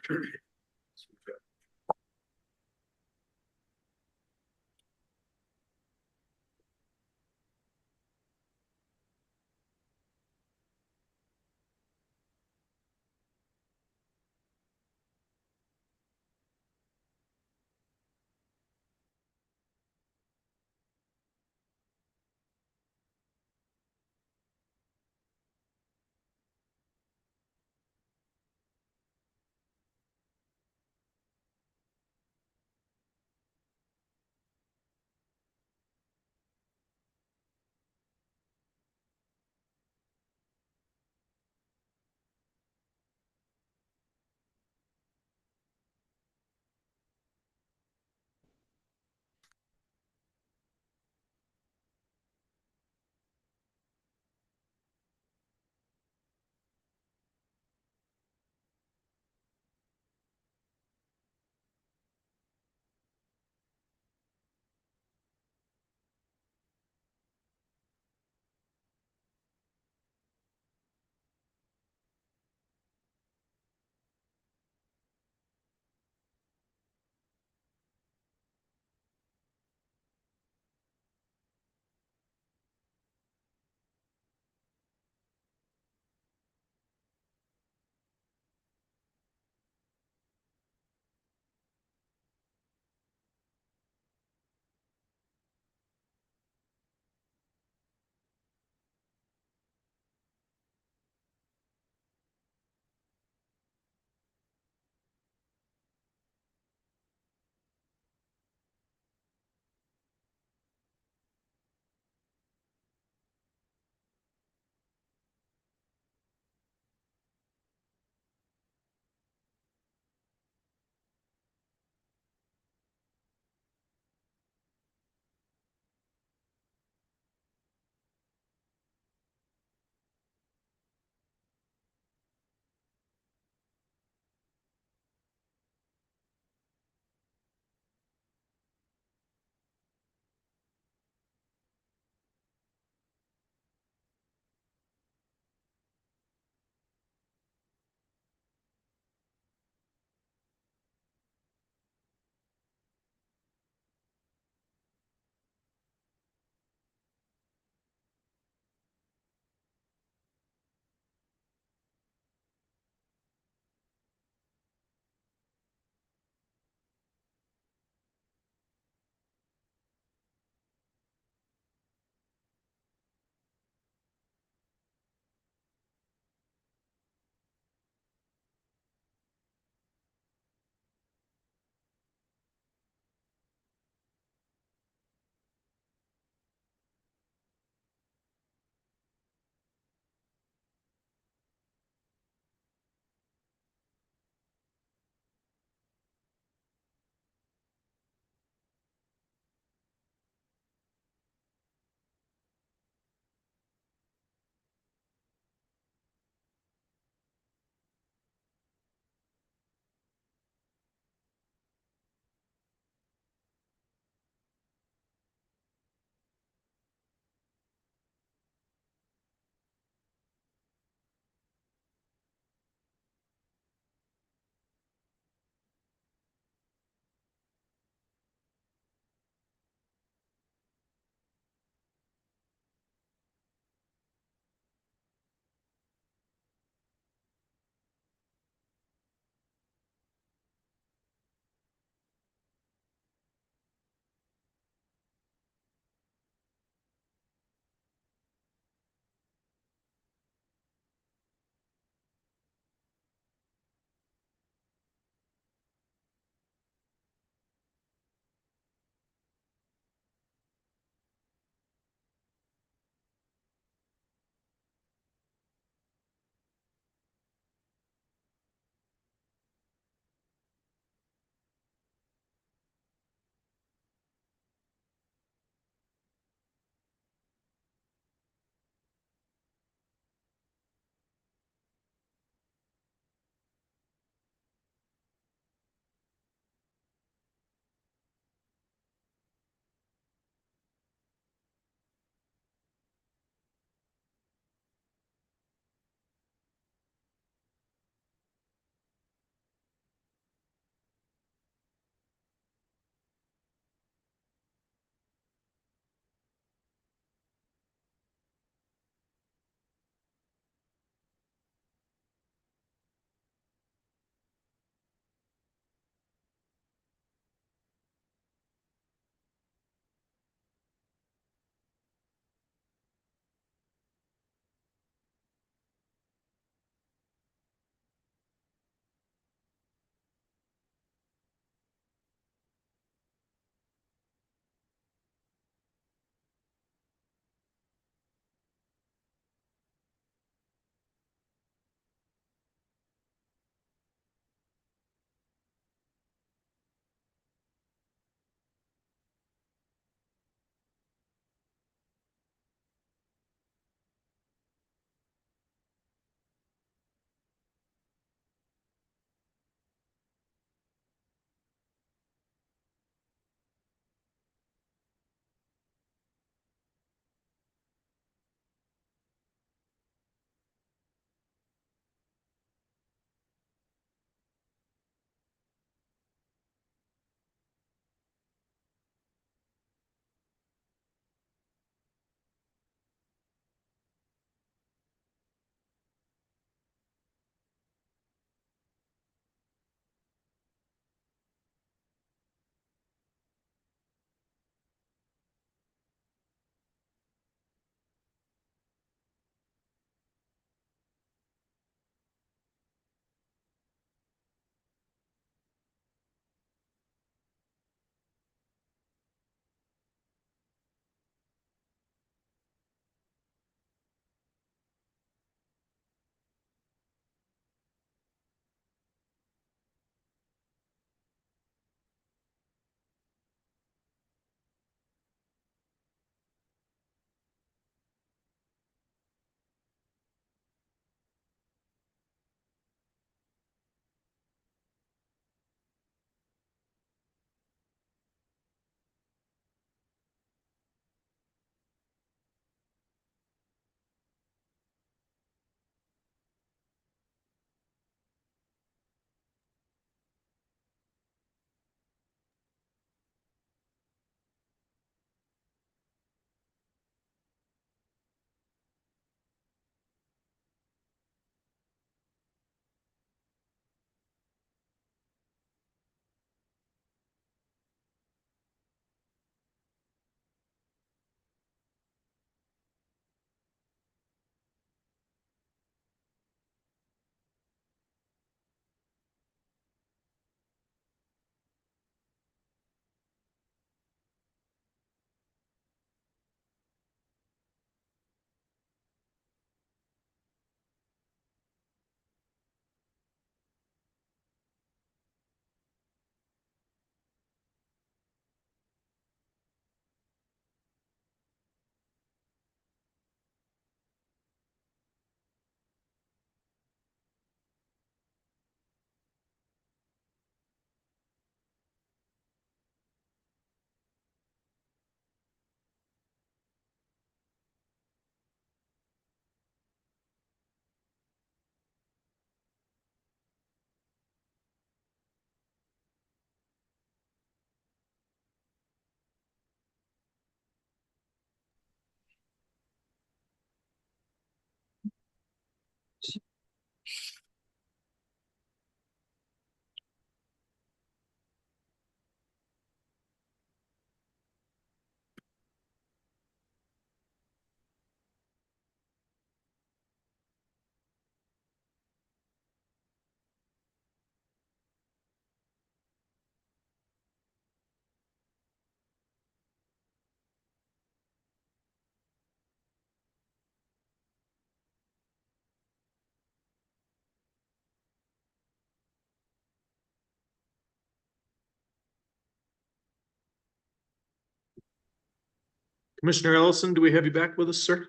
Commissioner Ellison, do we have you back with us, sir?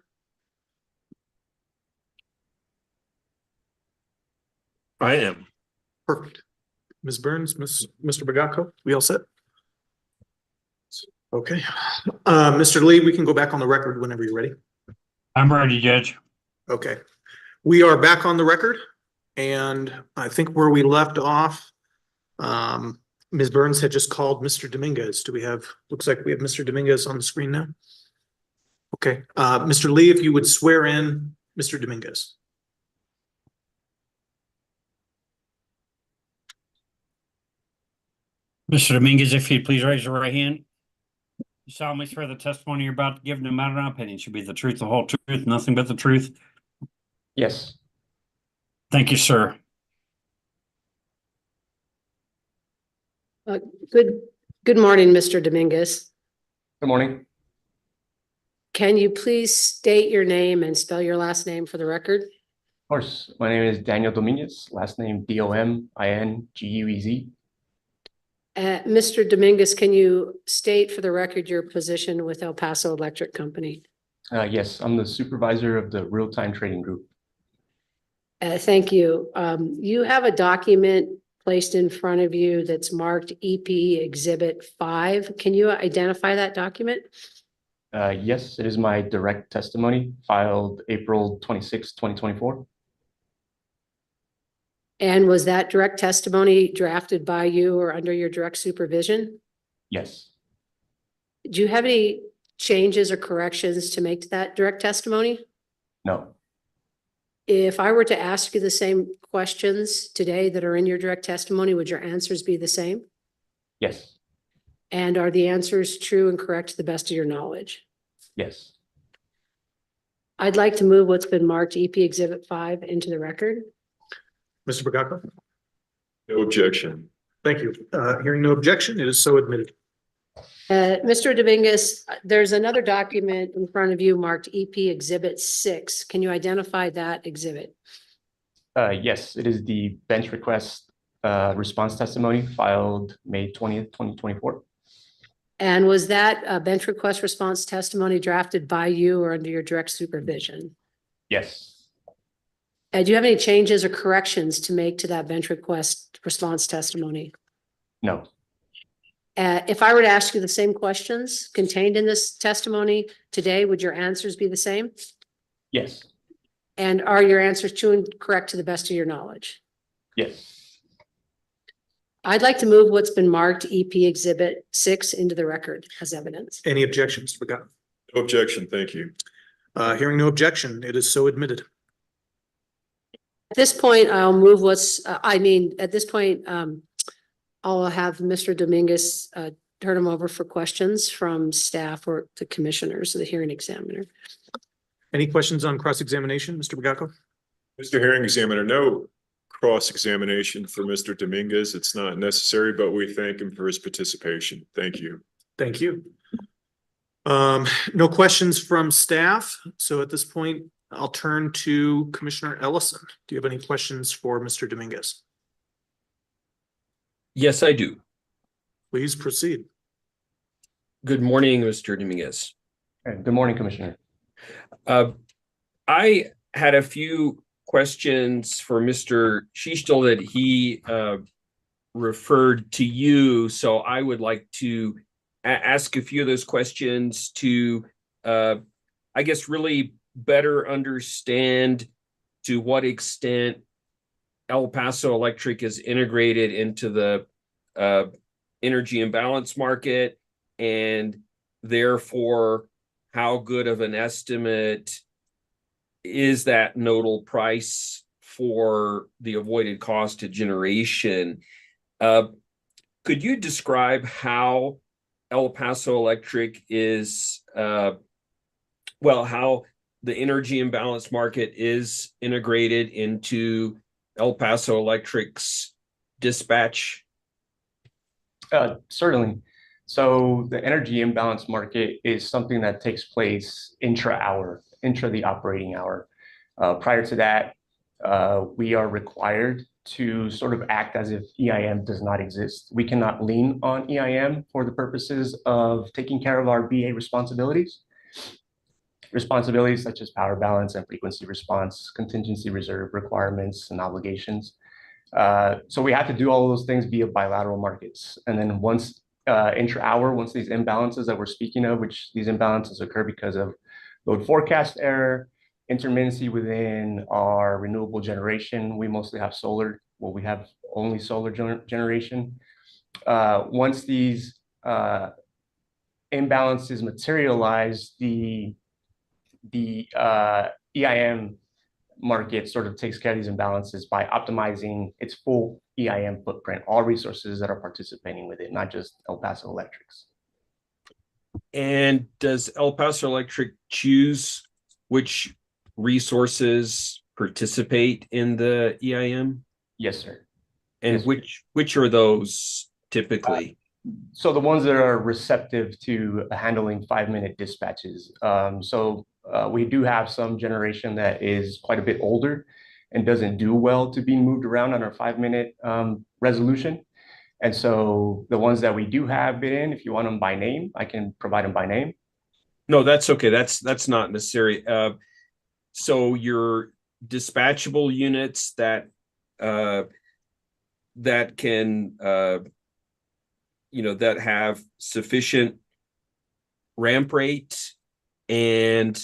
I am. Perfect. Ms. Burns, Mr. Bagaco, we all set? Okay. Mr. Lee, we can go back on the record whenever you're ready. I'm ready, Judge. Okay. We are back on the record, and I think where we left off, Ms. Burns had just called Mr. Dominguez. Looks like we have Mr. Dominguez on the screen now. Okay, Mr. Lee, if you would swear in Mr. Dominguez. Mr. Dominguez, if you'd please raise your right hand. You solemnly swear the testimony you're about to give, no matter what opinion, should be the truth, the whole truth, nothing but the truth. Yes. Thank you, sir. Good morning, Mr. Dominguez. Good morning. Can you please state your name and spell your last name for the record? Of course, my name is Daniel Dominguez, last name Dominguez. Mr. Dominguez, can you state for the record your position with El Paso Electric Company? Yes, I'm the supervisor of the real-time trading group. Thank you. You have a document placed in front of you that's marked EP Exhibit 5. Can you identify that document? Yes, it is my direct testimony filed April 26, 2024. And was that direct testimony drafted by you or under your direct supervision? Yes. Do you have any changes or corrections to make to that direct testimony? No. If I were to ask you the same questions today that are in your direct testimony, would your answers be the same? Yes. And are the answers true and correct to the best of your knowledge? Yes. I'd like to move what's been marked EP Exhibit 5 into the record. Mr. Bagaco? No objection. Thank you. Hearing no objection, it is so admitted. Mr. Dominguez, there's another document in front of you marked EP Exhibit 6. Can you identify that exhibit? Yes, it is the bench request response testimony filed May 20th, 2024. And was that bench request response testimony drafted by you or under your direct supervision? Yes. Do you have any changes or corrections to make to that bench request response testimony? No. If I were to ask you the same questions contained in this testimony today, would your answers be the same? Yes. And are your answers true and correct to the best of your knowledge? Yes. I'd like to move what's been marked EP Exhibit 6 into the record as evidence. Any objections, Mr. Bagaco? No objection, thank you. Hearing no objection, it is so admitted. At this point, I'll move at this point, I'll have Mr. Dominguez turn him over for questions from staff or the commissioners or the hearing examiner. Any questions on cross-examination, Mr. Bagaco? Mr. Hearing Examiner, no cross-examination for Mr. Dominguez. It's not necessary, but we thank him for his participation. Thank you. Thank you. No questions from staff. So at this point, I'll turn to Commissioner Ellison. Do you have any questions for Mr. Dominguez? Yes, I do. Please proceed. Good morning, Mr. Dominguez. Good morning, Commissioner. I had a few questions for Mr. Schiestel that he referred to you, so I would like to ask a few of those questions to, I guess, really better understand to what extent El Paso Electric is integrated into the energy imbalance market, and therefore how good of an estimate is that nodal price for the avoided cost of generation. Could you describe how El Paso Electric is, how the energy imbalance market is integrated into El Paso Electric's dispatch? Certainly. So the energy imbalance market is something that takes place intra the operating hour. Prior to that, we are required to sort of act as if EIM does not exist. We cannot lean on EIM for the purposes of taking care of our BA responsibilities. Responsibilities such as power balance and frequency response, contingency reserve requirements and obligations. So we have to do all of those things via bilateral markets. And then once intra-hour, once these imbalances that we're speaking of, which these imbalances occur because of load forecast error, intermittency within our renewable generation, we mostly have solar. Well, we have only solar generation. Once these imbalances materialize, the EIM market sort of takes care of these imbalances by optimizing its full EIM footprint, all resources that are participating with it, not just El Paso Electric's. And does El Paso Electric choose which resources participate in the EIM? Yes, sir. And Yes, which are those typically? So the ones that are receptive to handling 5-minute dispatches. We do have some generation that is quite a bit older and doesn't do well to being moved around on our 5-minute resolution. And so the ones that we do have bid in, if you want them by name, I can provide them by name. No, that's okay. That's not necessary. So your dispatchable units that can that have sufficient ramp rate and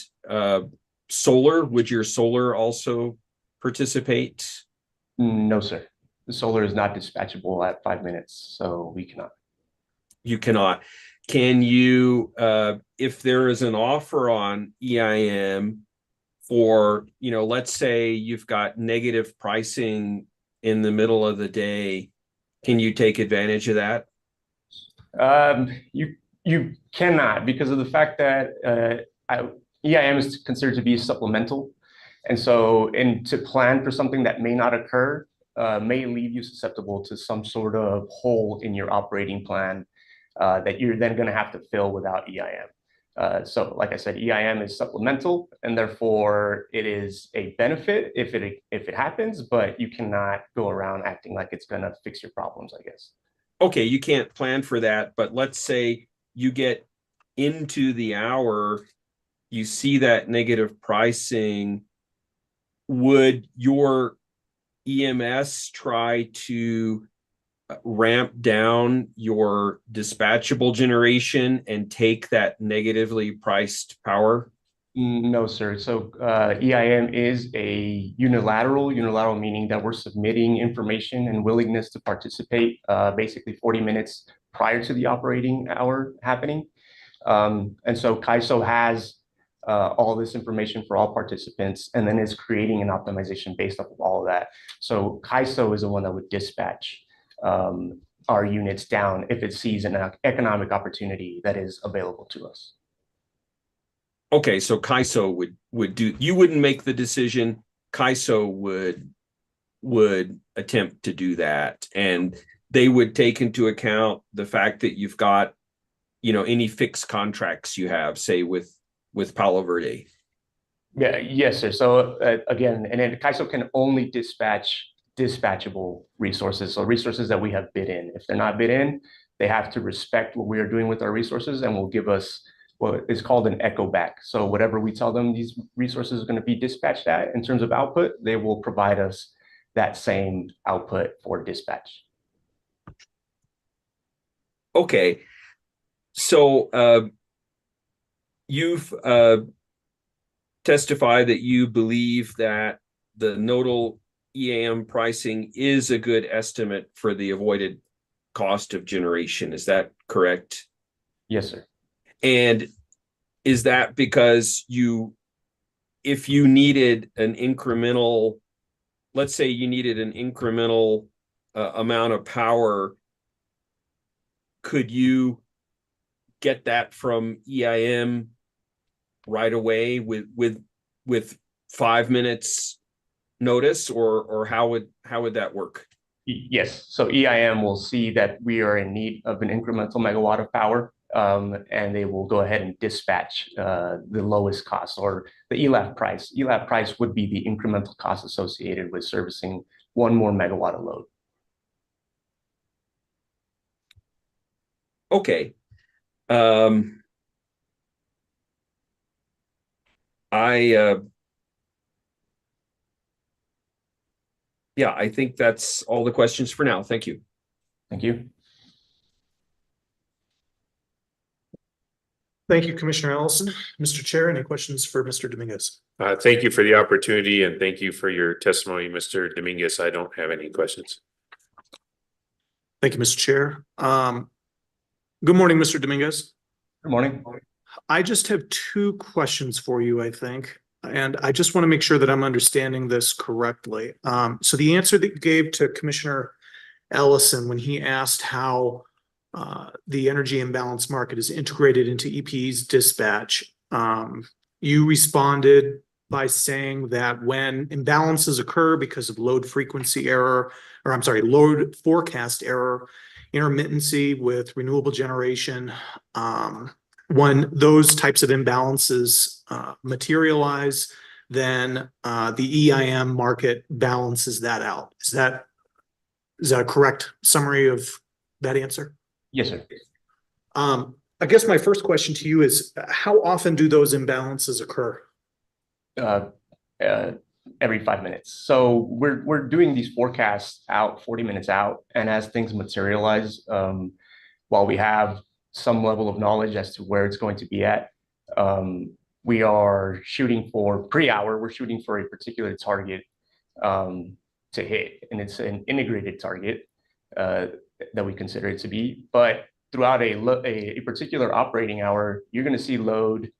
solar, would your solar also participate? No, sir. The solar is not dispatchable at 5 minutes, so we cannot. You cannot. Can you, if there is an offer on EIM for, let's say you've got negative pricing in the middle of the day, can you take advantage of that? You cannot, because of the fact that EIM is considered to be supplemental. And so, to plan for something that may not occur may leave you susceptible to some sort of hole in your operating plan that you're then going to have to fill without EIM. So like I said, EIM is supplemental, and therefore it is a benefit if it happens, but you cannot go around acting like it's going to fix your problems, I guess. Okay, you can't plan for that, but let's say you get into the hour, you see that negative pricing, would your EMS try to ramp down your dispatchable generation and take that negatively priced power? No, sir. So EIM is a unilateral meaning that we're submitting information and willingness to participate basically 40 minutes prior to the operating hour happening. And so CAISO has all this information for all participants and then is creating an optimization based off of all of that. So CAISO is the one that would dispatch our units down if it sees an economic opportunity that is available to us. Okay, so CAISO would do, you wouldn't make the decision, CAISO would attempt to do that, and they would take into account the fact that you've got, any fixed contracts you have, say with Palo Verde. Yeah, yes, sir. So again, and then CAISO can only dispatch dispatchable resources, so resources that we have bid in. If they're not bid in, they have to respect what we are doing with our resources and will give us what is called an echo back. So whatever we tell them these resources are going to be dispatched at in terms of output, they will provide us that same output for dispatch. Okay, so you've testified that you believe that the nodal EAM pricing is a good estimate for the avoided cost of generation. Is that correct? Yes, sir. And is that because if you needed an incremental, let's say you needed an incremental amount of power, could you get that from EIM right away with 5 minutes notice, or how would that work? Yes. So EIM will see that we are in need of an incremental megawatt of power, and they will go ahead and dispatch the lowest cost, or the ELAP price. ELAP price would be the incremental cost associated with servicing 1 more megawatt of load. Okay. Yeah, I think that's all the questions for now. Thank you. Thank you. Thank you, Commissioner Ellison. Mr. Chair, any questions for Mr. Dominguez? Thank you for the opportunity and thank you for your testimony, Mr. Dominguez. I don't have any questions. Thank you, Mr. Chair. Good morning, Mr. Dominguez. Good morning. I just have two questions for you, I think, and I just want to make sure that I'm understanding this correctly. So the answer that you gave to Commissioner Ellison when he asked how the energy imbalance market is integrated into EPE's dispatch, you responded by saying that when imbalances occur because of load frequency error, or I'm sorry, load forecast error, intermittency with renewable generation, when those types of imbalances materialize, then the EIM market balances that out. Is that a correct summary of that answer? Yes, sir. I guess my first question to you is, how often do those imbalances occur? Every 5 minutes. So we're doing these forecasts out 40 minutes out, and as things materialize, while we have some level of knowledge as to where it's going to be at, we are shooting for pre-hour. We're shooting for a particular target to hit, and it's an integrated target that we consider it to be. But throughout a particular operating hour, you're going to see load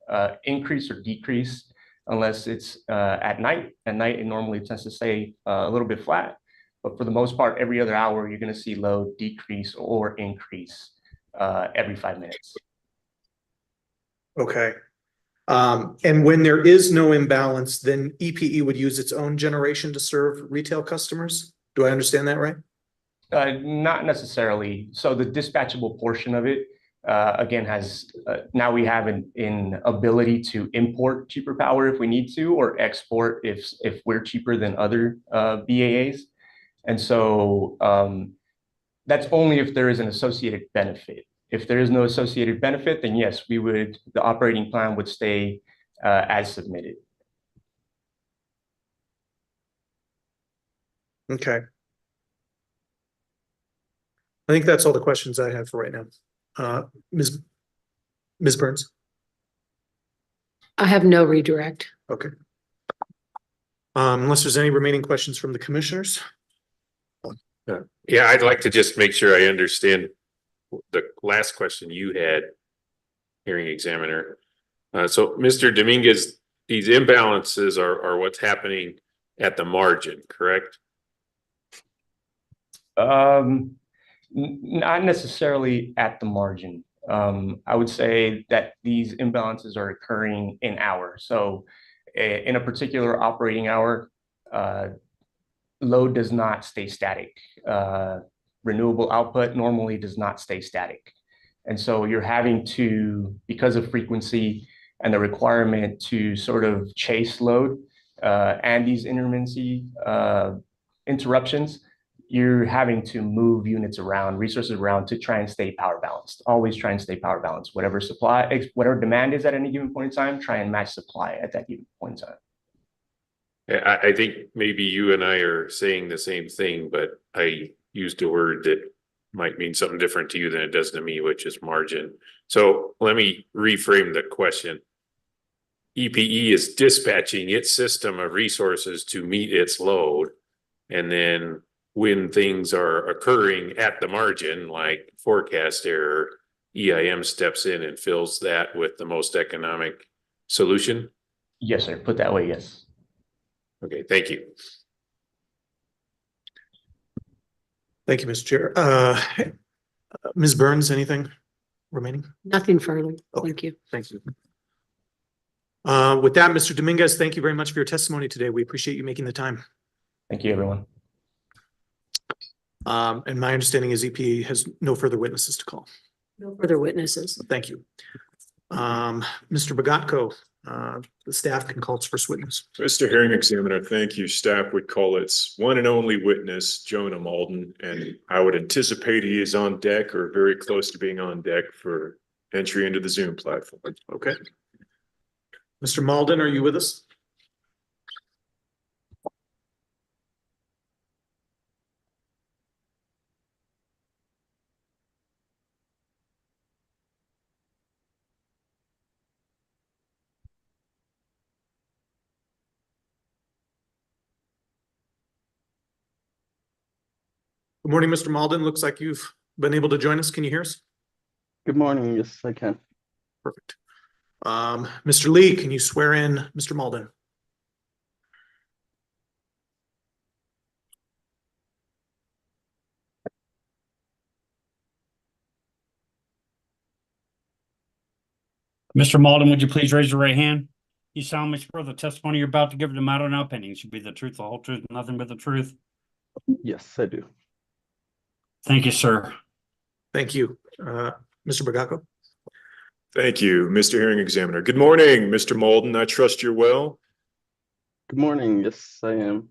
increase or decrease unless it's at night. At night, it normally tends to stay a little bit flat. But for the most part, every other hour, you're going to see load decrease or increase every 5 minutes. Okay. And when there is no imbalance, then EPE would use its own generation to serve retail customers? Do I understand that right? Not necessarily. So the dispatchable portion of it, again, has now we have an ability to import cheaper power if we need to, or export if we're cheaper than other BAAs. And so that's only if there is an associated benefit. If there is no associated benefit, then yes, the operating plan would stay as submitted. Okay. I think that's all the questions I have for right now. Ms. Burns? I have no redirect. Okay. Unless there's any remaining questions from the commissioners? Yeah, I'd like to just make sure I understand the last question you had, hearing examiner. So Mr. Dominguez, these imbalances are what's happening at the margin, correct? Not necessarily at the margin. I would say that these imbalances are occurring in hours. So in a particular operating hour, load does not stay static. Renewable output normally does not stay static. And so you're having to, because of frequency and the requirement to sort of chase load and these intermittency interruptions, you're having to move units around, resources around to try and stay power balanced. Always try and stay power balanced. Whatever demand is at any given point in time, try and match supply at that given point in time. I think maybe you and I are saying the same thing, but I used a word that might mean something different to you than it does to me, which is margin. So let me reframe the question. EPE is dispatching its system of resources to meet its load. And then when things are occurring at the margin, like forecast error, EIM steps in and fills that with the most economic solution? Yes, sir. Put that way, yes. Okay, thank you. Thank you, Mr. Chair. Ms. Burns, anything remaining? Nothing further. Okay. Thank you. Thank you. With that, Mr. Dominguez, thank you very much for your testimony today. We appreciate you making the time. Thank you, everyone. And my understanding is EPA has no further witnesses to call. No further witnesses. Thank you. Mr. Bogatko, the staff can call its first witness. Mr. Hearing Examiner, thank you. Staff would call its one and only witness, Jonah Malden, and I would anticipate he is on deck or very close to being on deck for entry into the Zoom platform. Okay. Mr. Malden, are you with us? Good morning, Mr. Malden. Looks like you've been able to join us. Can you hear us? Good morning. Yes, I can. Perfect. Mr. Lee, can you swear in Mr. Malden? Mr. Malden, would you please raise your right hand? You solemnly swear the testimony you're about to give the matter now pending should be the truth, the whole truth, and nothing but the truth. Yes, I do. Thank you, sir. Thank you. Mr. Bragaco? Thank you, Mr. Hearing Examiner. Good morning, Mr. Malden. I trust you're well. Good morning. Yes, I am.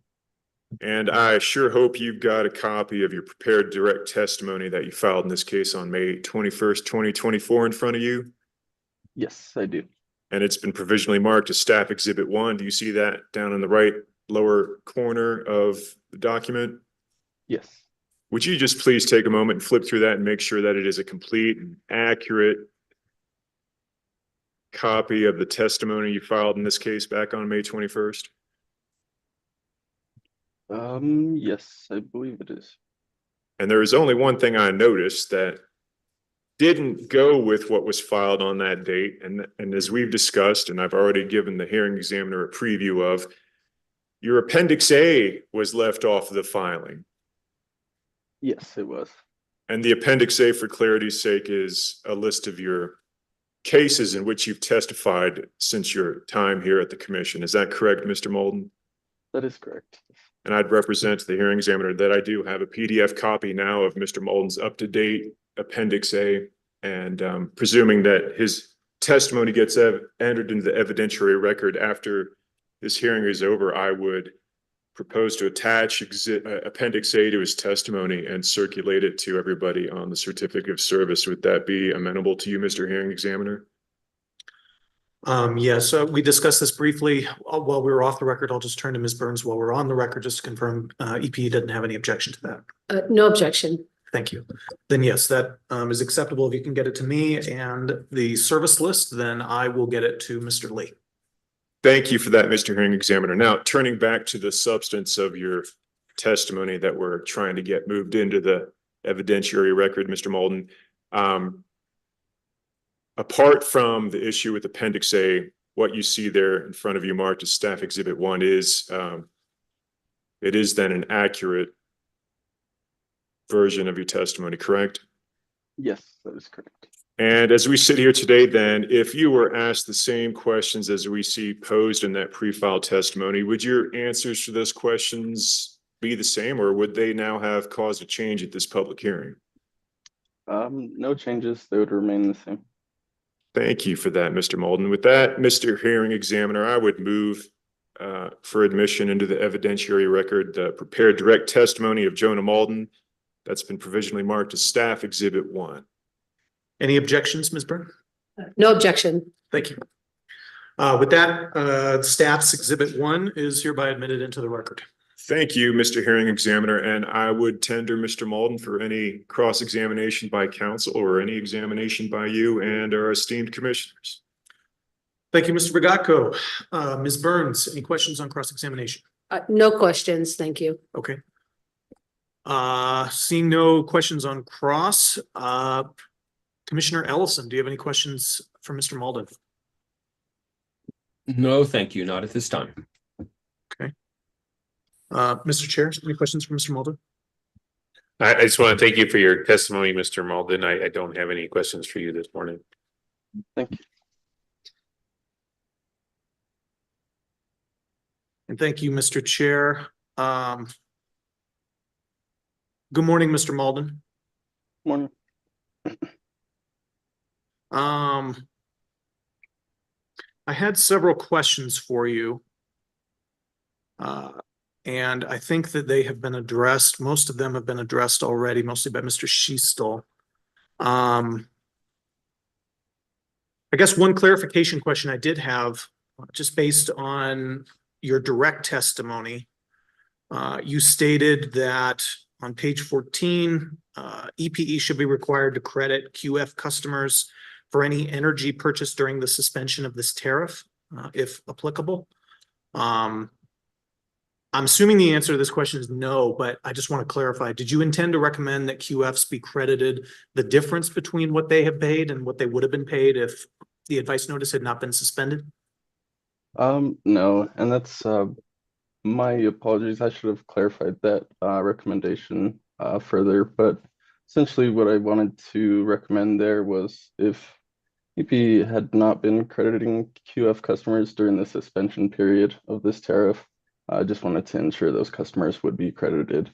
And I sure hope you've got a copy of your prepared direct testimony that you filed in this case on May 21st, 2024 in front of you. Yes, I do. And it's been provisionally marked as Staff Exhibit 1. Do you see that down in the right lower corner of the document? Yes. Would you just please take a moment and flip through that and make sure that it is a complete and accurate copy of the testimony you filed in this case back on May 21st? Yes, I believe it is. And there is only one thing I noticed that didn't go with what was filed on that date. And as we've discussed, and I've already given the hearing examiner a preview of, your Appendix A was left off of the filing. Yes, it was. And the Appendix A, for clarity's sake, is a list of your cases in which you've testified since your time here at the commission. Is that correct, Mr. Malden? That is correct. And I'd represent to the hearing examiner that I do have a PDF copy now of Mr. Malden's up-to-date Appendix A. And presuming that his testimony gets entered into the evidentiary record after this hearing is over, I would propose to attach Appendix A to his testimony and circulate it to everybody on the certificate of service. Would that be amenable to you, Mr. Hearing Examiner? Yes, we discussed this briefly while we were off the record. I'll just turn to Ms. Burns while we're on the record, just to confirm EP doesn't have any objection to that. No objection. Thank you. Then yes, that is acceptable. If you can get it to me and the service list, then I will get it to Mr. Lee. Thank you for that, Mr. Hearing Examiner. Now, turning back to the substance of your testimony that we're trying to get moved into the evidentiary record, Mr. Malden. Apart from the issue with Appendix A, what you see there in front of you marked as Staff Exhibit 1 is, it is then an accurate version of your testimony, correct? Yes, that is correct. And as we sit here today, then, if you were asked the same questions as we see posed in that pre-filed testimony, would your answers to those questions be the same, or would they now have caused a change at this public hearing? No changes. They would remain the same. Thank you for that, Mr. Malden. With that, Mr. Hearing Examiner, I would move for admission into the evidentiary record, the prepared direct testimony of Jonah Malden that's been provisionally marked as Staff Exhibit 1. Any objections, Ms. Byrne? No objection. Thank you. With that, Staff's Exhibit 1 is hereby admitted into the record. Thank you, Mr. Hearing Examiner, and I would tender Mr. Malden for any cross-examination by counsel or any examination by you and our esteemed commissioners. Thank you, Mr. Bragaco. Ms. Burns, any questions on cross-examination? No questions. Thank you. Okay. Seeing no questions on cross, Commissioner Ellison, do you have any questions for Mr. Malden? No, thank you. Not at this time. Okay. Mr. Chair, any questions for Mr. Malden? I just want to thank you for your testimony, Mr. Malden. I don't have any questions for you this morning. Thank you. And thank you, Mr. Chair. Good morning, Mr. Malden. Morning. I had several questions for you. And I think that they have been addressed. Most of them have been addressed already, mostly by Mr. Schiestel. I guess one clarification question I did have just based on your direct testimony, you stated that on page 14, EPE should be required to credit QF customers for any energy purchased during the suspension of this tariff, if applicable. I'm assuming the answer to this question is no, but I just want to clarify. Did you intend to recommend that QFs be credited the difference between what they have paid and what they would have been paid if the advice notice had not been suspended? No, and that's my apologies. I should have clarified that recommendation further, but essentially what I wanted to recommend there was if EP had not been crediting QF customers during the suspension period of this tariff, I just wanted to ensure those customers would be credited.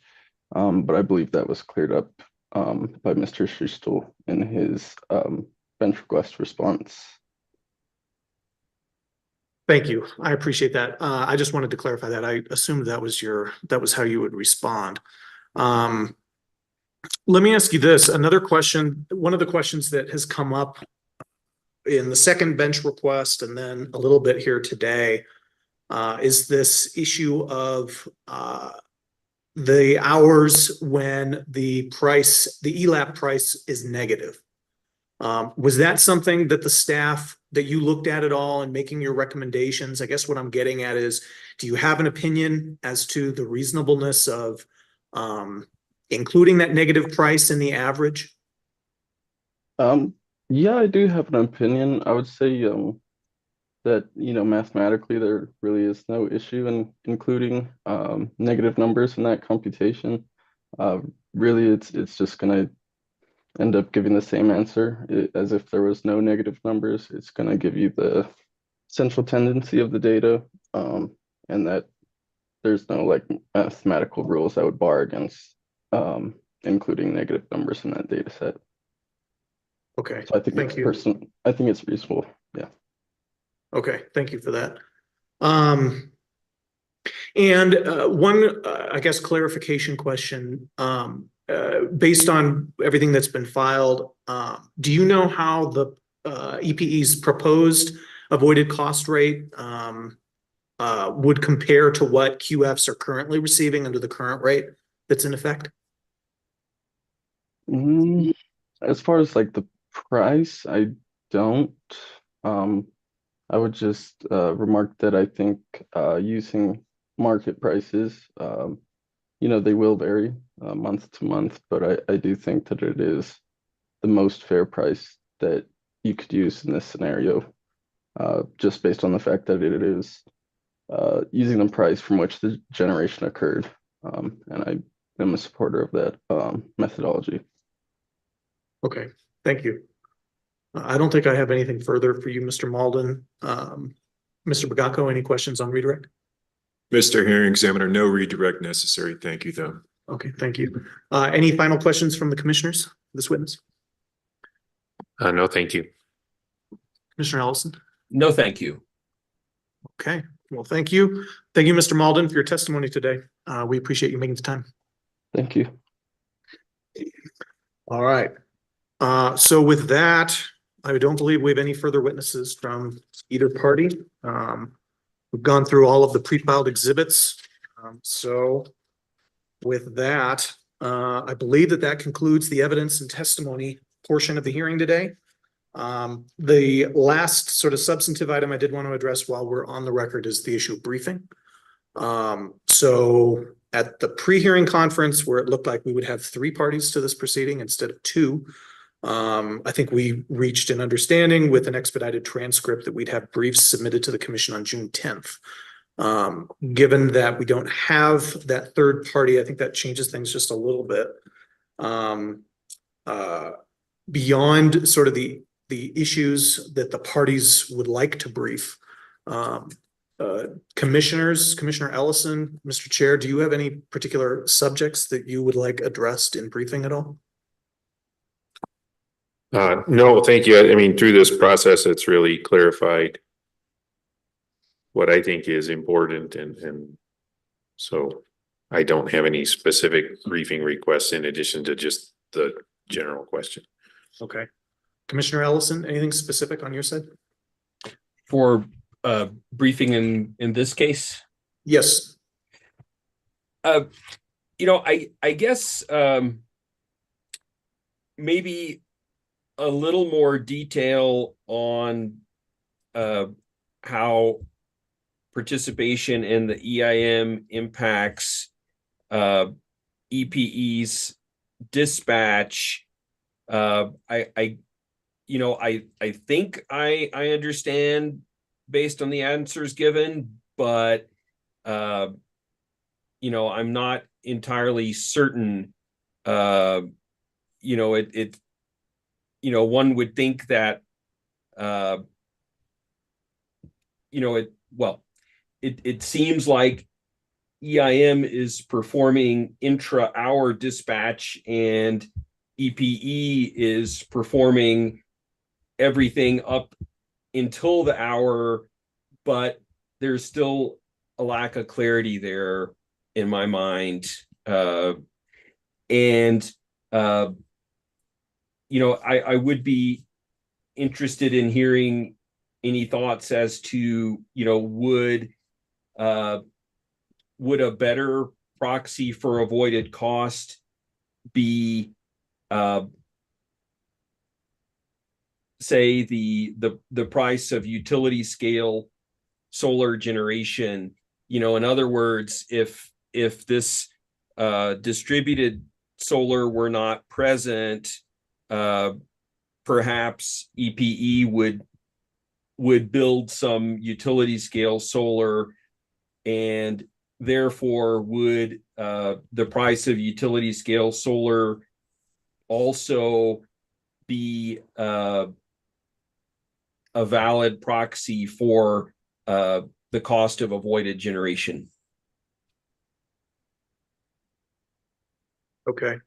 But I believe that was cleared up by Mr. Schiestel in his bench request response. Thank you. I appreciate that. I just wanted to clarify that. I assumed that was how you would respond. Let me ask you this, another question. One of the questions that has come up in the second bench request and then a little bit here today is this issue of the hours when the ELAP price is negative. Was that something that the staff that you looked at all in making your recommendations? I guess what I'm getting at is, do you have an opinion as to the reasonableness of including that negative price in the average? Yeah, I do have an opinion. I would say that, mathematically there really is no issue in including negative numbers in that computation. Really, it's just going to end up giving the same answer as if there was no negative numbers. It's going to give you the central tendency of the data, and that there's no like mathematical rules that would bar against including negative numbers in that data set. Okay, So I think thank you. I think it's reasonable. Yeah. Okay, thank you for that. And one, I guess, clarification question. Based on everything that's been filed, do you know how the EPE's proposed avoided cost rate would compare to what QFs are currently receiving under the current rate that's in effect? As far as like the price, I don't. I would just remark that I think using market prices, they will vary month to month, but I do think that it is the most fair price that you could use in this scenario, just based on the fact that it is using the price from which the generation occurred. And I am a supporter of that methodology. Okay, thank you. I don't think I have anything further for you, Mr. Malden. Mr. Bagacco, any questions on redirect? Mr. Hearing Examiner, no redirect necessary. Thank you, though. Okay, thank you. Any final questions from the commissioners, this witness? No, thank you. Commissioner Ellison? No, thank you. Okay, well, thank you. Thank you, Mr. Malden, for your testimony today. We appreciate you making the time. Thank you. All right. So with that, I don't believe we have any further witnesses from either party. We've gone through all of the pre-filed exhibits. So with that, I believe that concludes the evidence and testimony portion of the hearing today. The last sort of substantive item I did want to address while we're on the record is the issue of briefing. So at the pre-hearing conference where it looked like we would have 3 parties to this proceeding instead of 2, I think we reached an understanding with an expedited transcript that we'd have briefs submitted to the commission on June 10th. Given that we don't have that third party, I think that changes things just a little bit. Beyond sort of the issues that the parties would like to brief, commissioners, Commissioner Ellison, Mr. Chair, do you have any particular subjects that you would like addressed in briefing at all? No, thank you. I mean, through this process, it's really clarified what I think is important, and so I don't have any specific briefing requests in addition to just the general question. Okay. Commissioner Ellison, anything specific on your side? For briefing in this case? Yes. I guess maybe a little more detail on how participation in the EIM impacts EPE's dispatch. I think I understand based on the answers given, but I'm not entirely certain. One would think that it seems like EIM is performing intra-hour dispatch and EPE is performing everything up until the hour, but there's still a lack of clarity there in my mind. I would be interested in hearing any thoughts as to, would a better proxy for avoided cost be, say the price of utility scale solar generation? In other words, if this distributed solar were not present, perhaps EPE would build some utility scale solar, and therefore would the price of utility scale solar also be a valid proxy for the cost of avoided generation? Okay.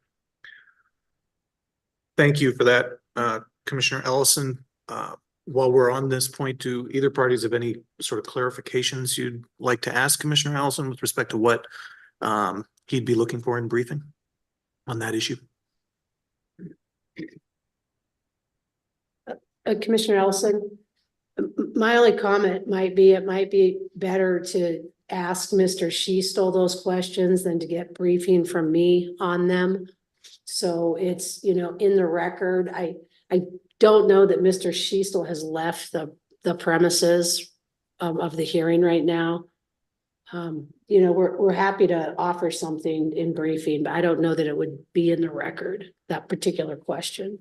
Thank you for that, Commissioner Ellison. While we're on this point, do either parties have any sort of clarifications you'd like to ask Commissioner Ellison with respect to what he'd be looking for in briefing on that issue? Commissioner Ellison, my only comment might be, it might be better to ask Mr. Schiestel those questions than to get briefing from me on them. So it's, in the record. I don't know that Mr. Schiestel has left the premises of the hearing right now. We're happy to offer something in briefing, but I don't know that it would be in the record, that particular question.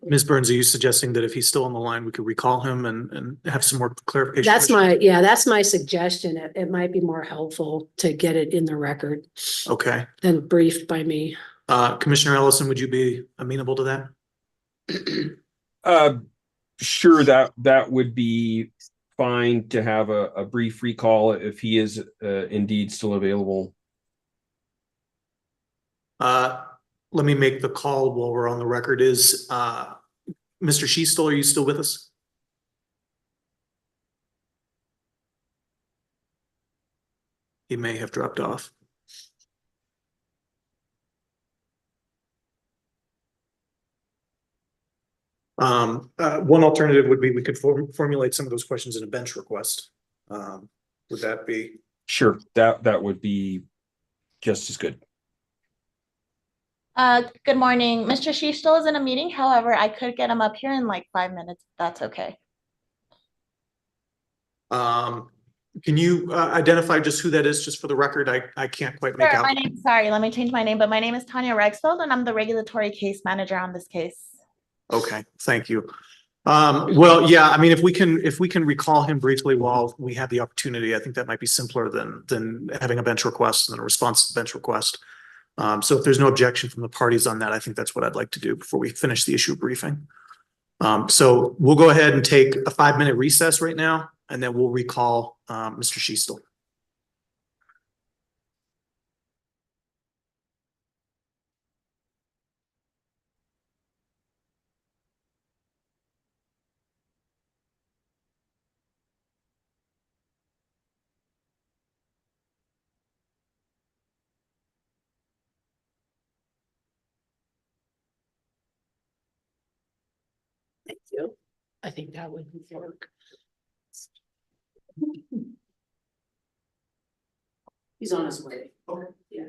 Ms. Burns, are you suggesting that if he's still on the line, we could recall him and have some more clarification? That's my suggestion. It might be more helpful to get it in the record. Okay. Than briefed by me. Commissioner Ellison, would you be amenable to that? Sure, that would be fine to have a brief recall if he is indeed still available. Let me make the call while we're on the record. Is Mr. Schiestel, are you still with us? He may have dropped off. One alternative would be we could formulate some of those questions in a bench request. Would that be? Sure, that would be just as good. Good morning. Mr. Schiestel is in a meeting. However, I could get him up here in like 5 minutes. If that's okay. Can you identify just who that is, just for the record? I can't quite make out. Sorry, let me change my name, but my name is Tanya Rexfeld, and I'm the regulatory case manager on this case. Okay, thank you. Well, yeah, I mean, if we can recall him briefly while we have the opportunity, I think that might be simpler than having a bench request and then a response to the bench request. So if there's no objection from the parties on that, I think that's what I'd like to do before we finish the issue briefing. So we'll go ahead and take a 5-minute recess right now, and then we'll recall Mr. Schiestel. Thank you. I think that would work. He's on his way. Okay. Yeah.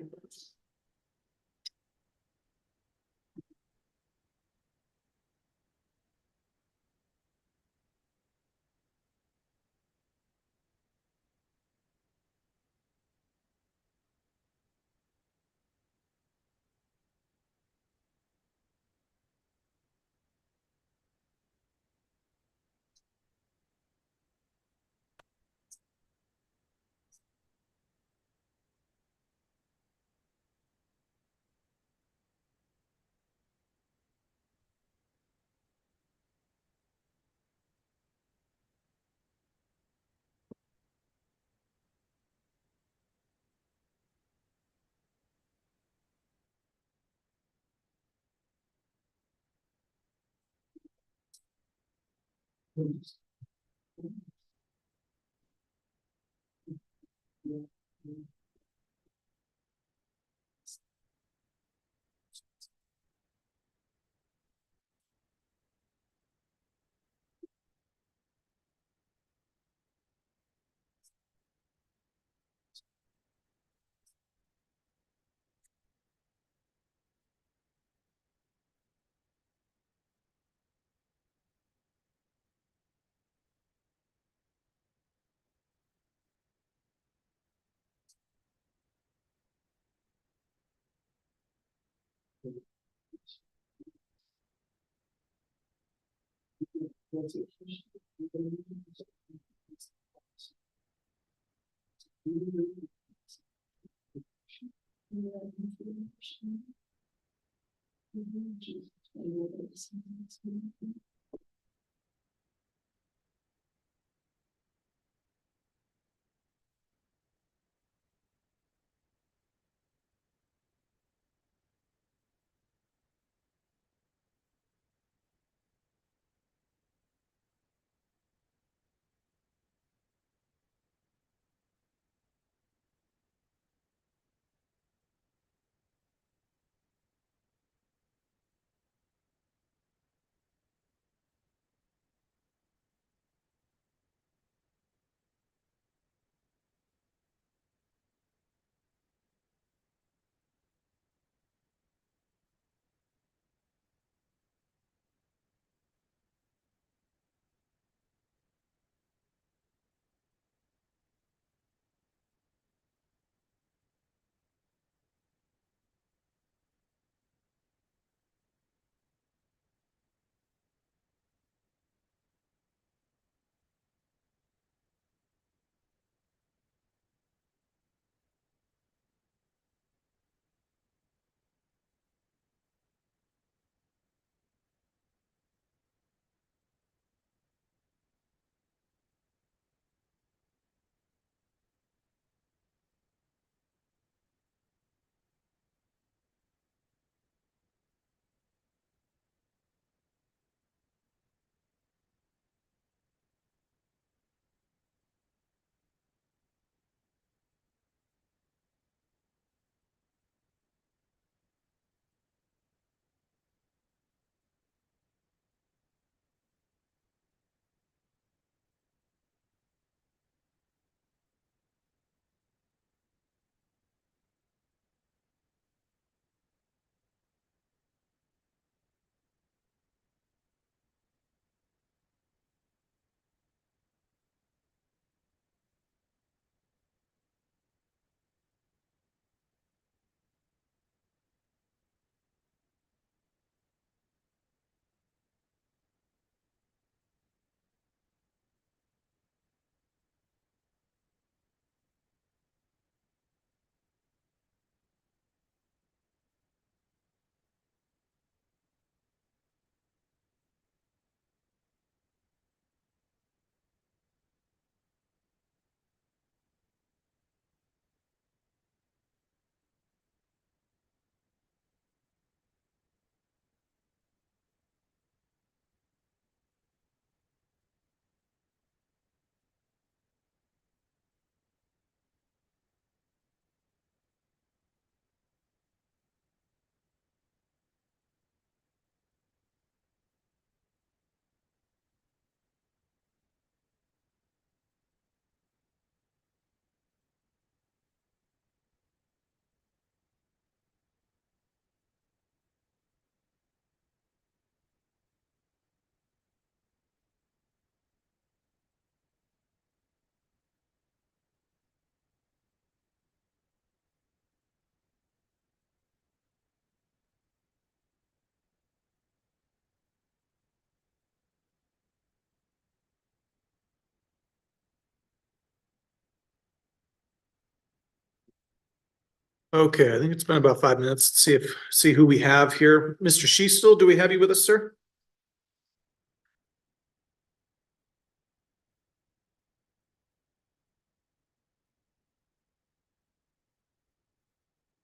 Okay, I think it's been about 5 minutes. Let's see who we have here. Mr. Sheastel, do we have you with us, sir?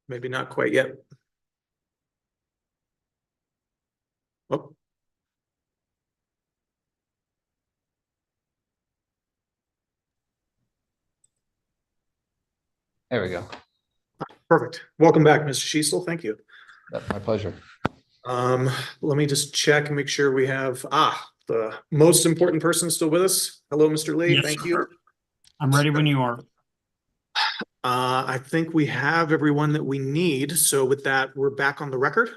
Maybe not quite yet. Oh, There we go. perfect. Welcome back, Mr. Sheastel. Thank you. My pleasure. Let me just check and make sure we have, the most important person still with us. Hello, Mr. Lee. Yes, Thank sir. you. I'm ready when you are. I think we have everyone that we need. So with that, we're back on the record.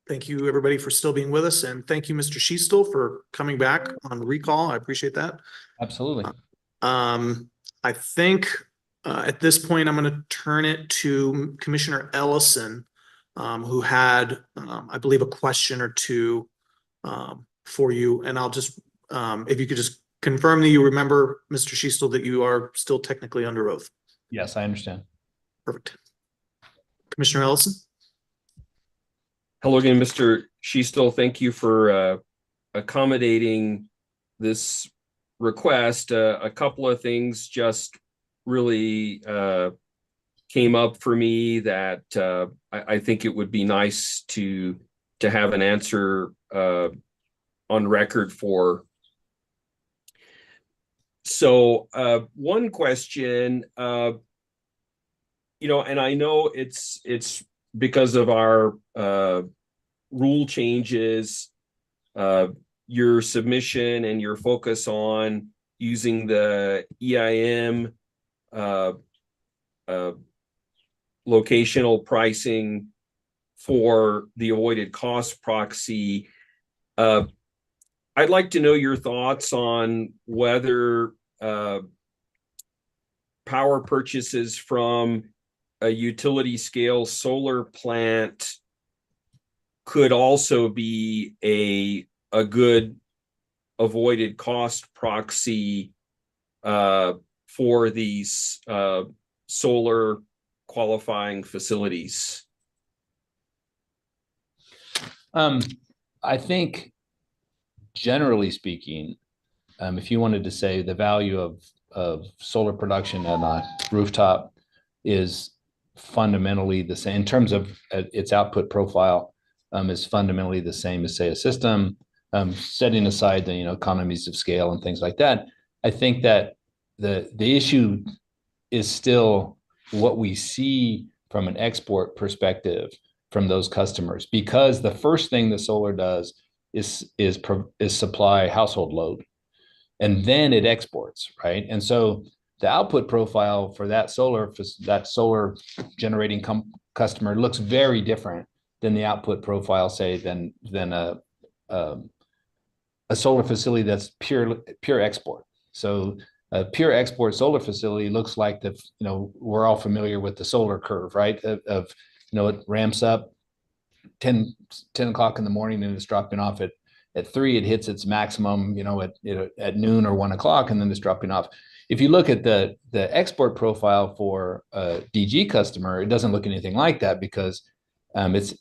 Thank you, everybody, for still being with us, and thank you, Mr. Sheastel, for coming back on recall. I appreciate that. Absolutely. I think at this point, I'm going to turn it to Commissioner Ellison, who had, I believe, a question or two for you. And I'll just, if you could just confirm that you remember, Mr. Sheastel, that you are still technically under oath. Yes, I understand. Perfect. Commissioner Ellison? Hello again, Mr. Sheastel. Thank you for accommodating this request. A couple of things just really came up for me that I think it would be nice to have an answer on record for. So one question, and I know it's because of our rule changes, your submission and your focus on using the EIM locational pricing for the avoided cost proxy. I'd like to know your thoughts on whether power purchases from a utility scale solar plant could also be a good avoided cost proxy for these solar qualifying facilities. I think generally speaking, if you wanted to say the value of solar production on a rooftop is fundamentally the same in terms of its output profile, is fundamentally the same as, say, a system, setting aside the economies of scale and things like that. I think that the issue is still what we see from an export perspective from those customers, because the first thing the solar does is supply household load, and then it exports, right? And so the output profile for that solar generating customer looks very different than the output profile, say, than a solar facility that's pure export. So a pure export solar facility looks like we're all familiar with the solar curve, right? It ramps up 10 o'clock in the morning and it's dropping off at 3. It hits its maximum, at noon or 1 o'clock, and then it's dropping off. If you look at the export profile for a DG customer, it doesn't look anything like that, because it's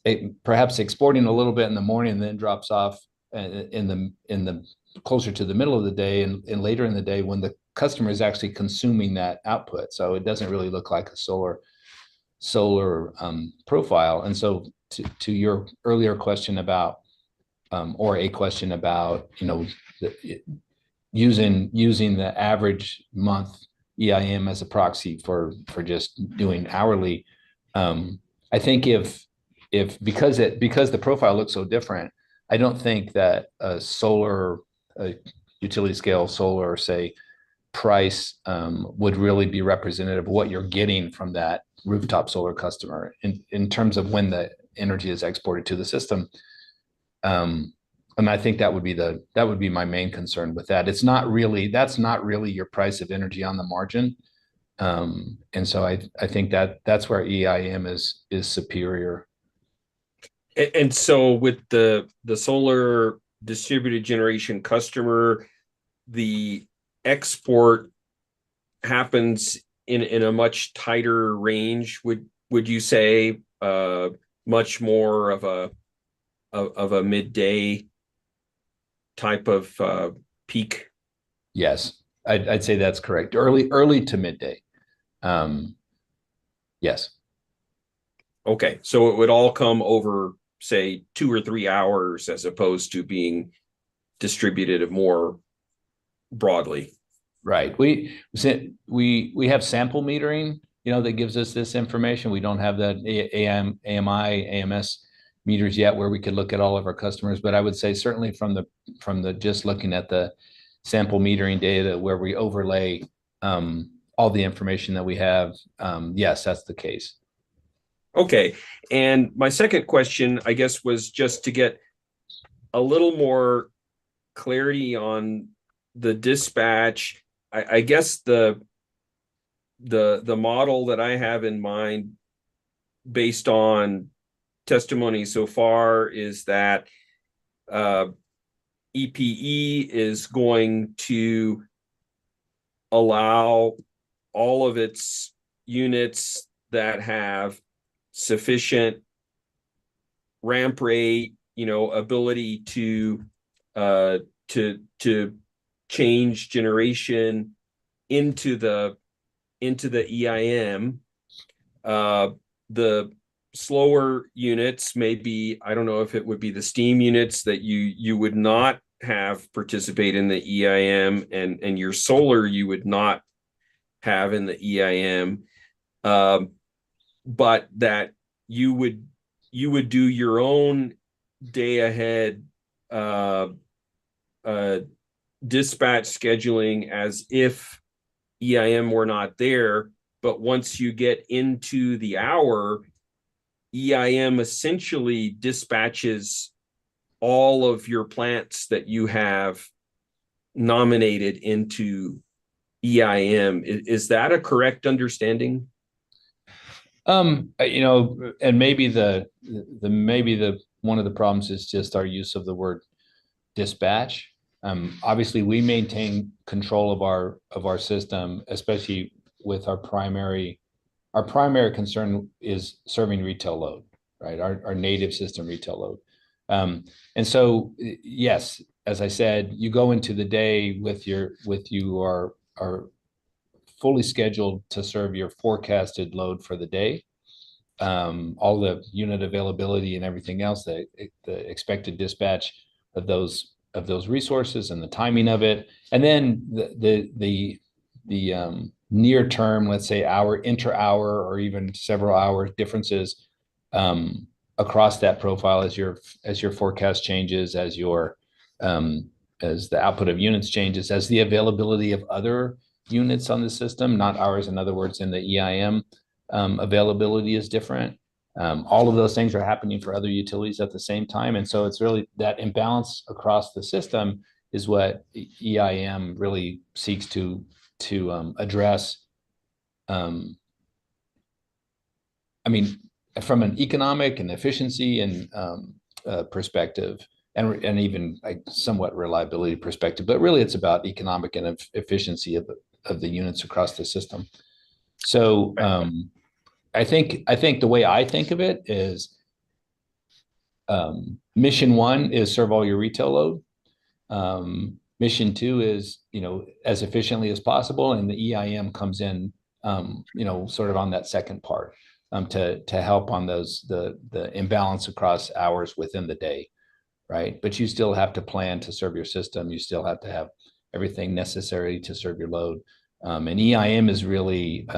perhaps exporting a little bit in the morning and then drops off in the closer to the middle of the day and later in the day when the customer is actually consuming that output. So it doesn't really look like a solar profile. And so to your earlier question about, or a question about, using the average month EIM as a proxy for just doing hourly, I think because the profile looks so different, I don't think that a utility scale solar, say, price would really be representative of what you're getting from that rooftop solar customer in terms of when the energy is exported to the system. And I think that would be my main concern with that. That's not really your price of energy on the margin. And so I think that's where EIM is superior. And so with the solar distributed generation customer, the export happens in a much tighter range, would you say, much more of a midday type of peak? Yes, I'd say that's correct. Early to midday. Yes. Okay, so it would all come over, say, 2 or 3 hours as opposed to being distributed more broadly. Right. We have sample metering, that gives us this information. We don't have that AMI, AMS meters yet where we could look at all of our customers. But I would say certainly from the just looking at the sample metering data where we overlay all the information that we have, yes, that's the case. Okay, and my second question, I guess, was just to get a little more clarity on the dispatch. I guess the model that I have in mind based on testimony so far is that EPE is going to allow all of its units that have sufficient ramp rate, ability to change generation into the EIM. The slower units, maybe, I don't know if it would be the steam units that you would not have participate in the EIM, and your solar you would not have in the EIM, but that you would do your own day ahead dispatch scheduling as if EIM were not there. But once you get into the hour, EIM essentially dispatches all of your plants that you have nominated into EIM. Is that a correct understanding? And maybe the one of the problems is just our use of the word dispatch. Obviously we maintain control of our system, especially with our primary concern is serving retail load, right? Our native system retail load. And so, yes, as I said, you go into the day you are fully scheduled to serve your forecasted load for the day. All the unit availability and everything else, the expected dispatch of those resources and the timing of it. And then the near term, let's say inter-hour or even several hour differences across that profile as your forecast changes, as the output of units changes, as the availability of other units on the system, not ours, in other words, in the EIM, availability is different. All of those things are happening for other utilities at the same time. And so it's really that imbalance across the system is what EIM really seeks to address. From an economic and efficiency and perspective, and even like somewhat reliability perspective, but really it's about economic and efficiency of the units across the system. So I think the way I think of it is mission one is serve all your retail load. Mission two is, as efficiently as possible. And the EIM comes in, sort of on that second part to help on the imbalance across hours within the day. Right. But you still have to plan to serve your system. You still have to have everything necessary to serve your load. And EIM is really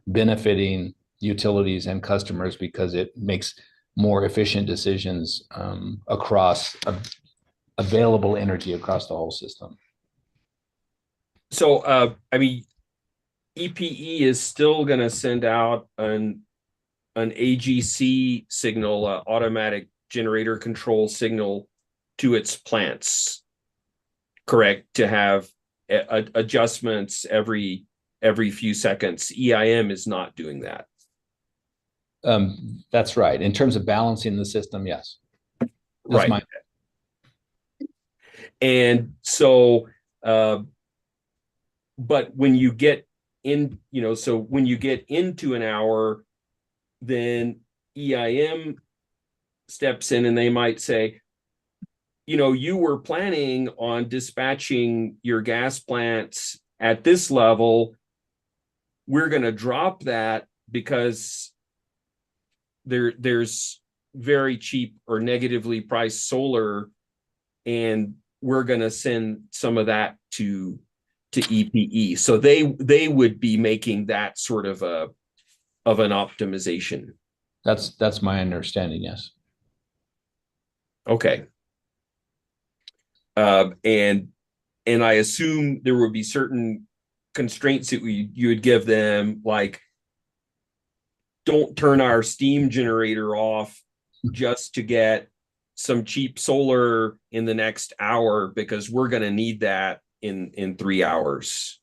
benefiting utilities and customers because it makes more efficient decisions across available energy across the whole system. So, EPE is still going to send out an AGC signal, automatic generator control signal, to its plants, correct? To have adjustments every few seconds. EIM is not doing that. That's right. In terms of balancing the system, yes. Right. And so, but when you get in, so when you get into an hour, then EIM steps in and they might say, you were planning on dispatching your gas plants at this level. We're going to drop that because there's very cheap or negatively priced solar, and we're going to send some of that to EPE. So they would be making that sort of an optimization. That's my understanding. Yes. Okay. And I assume there would be certain constraints that you would give them, like, don't turn our steam generator off just to get some cheap solar in the next hour, because we're going to need that in 3 hours.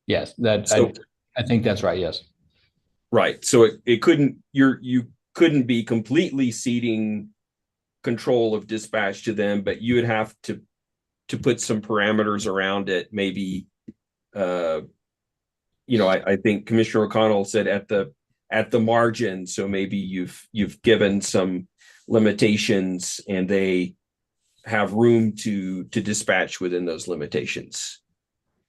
Yes, I think that's right. Yes. Right. So it couldn't, you couldn't be completely ceding control of dispatch to them, but you would have to put some parameters around it. Maybe, I think Commissioner O'Connell said at the margin. So maybe you've given some limitations and they have room to dispatch within those limitations.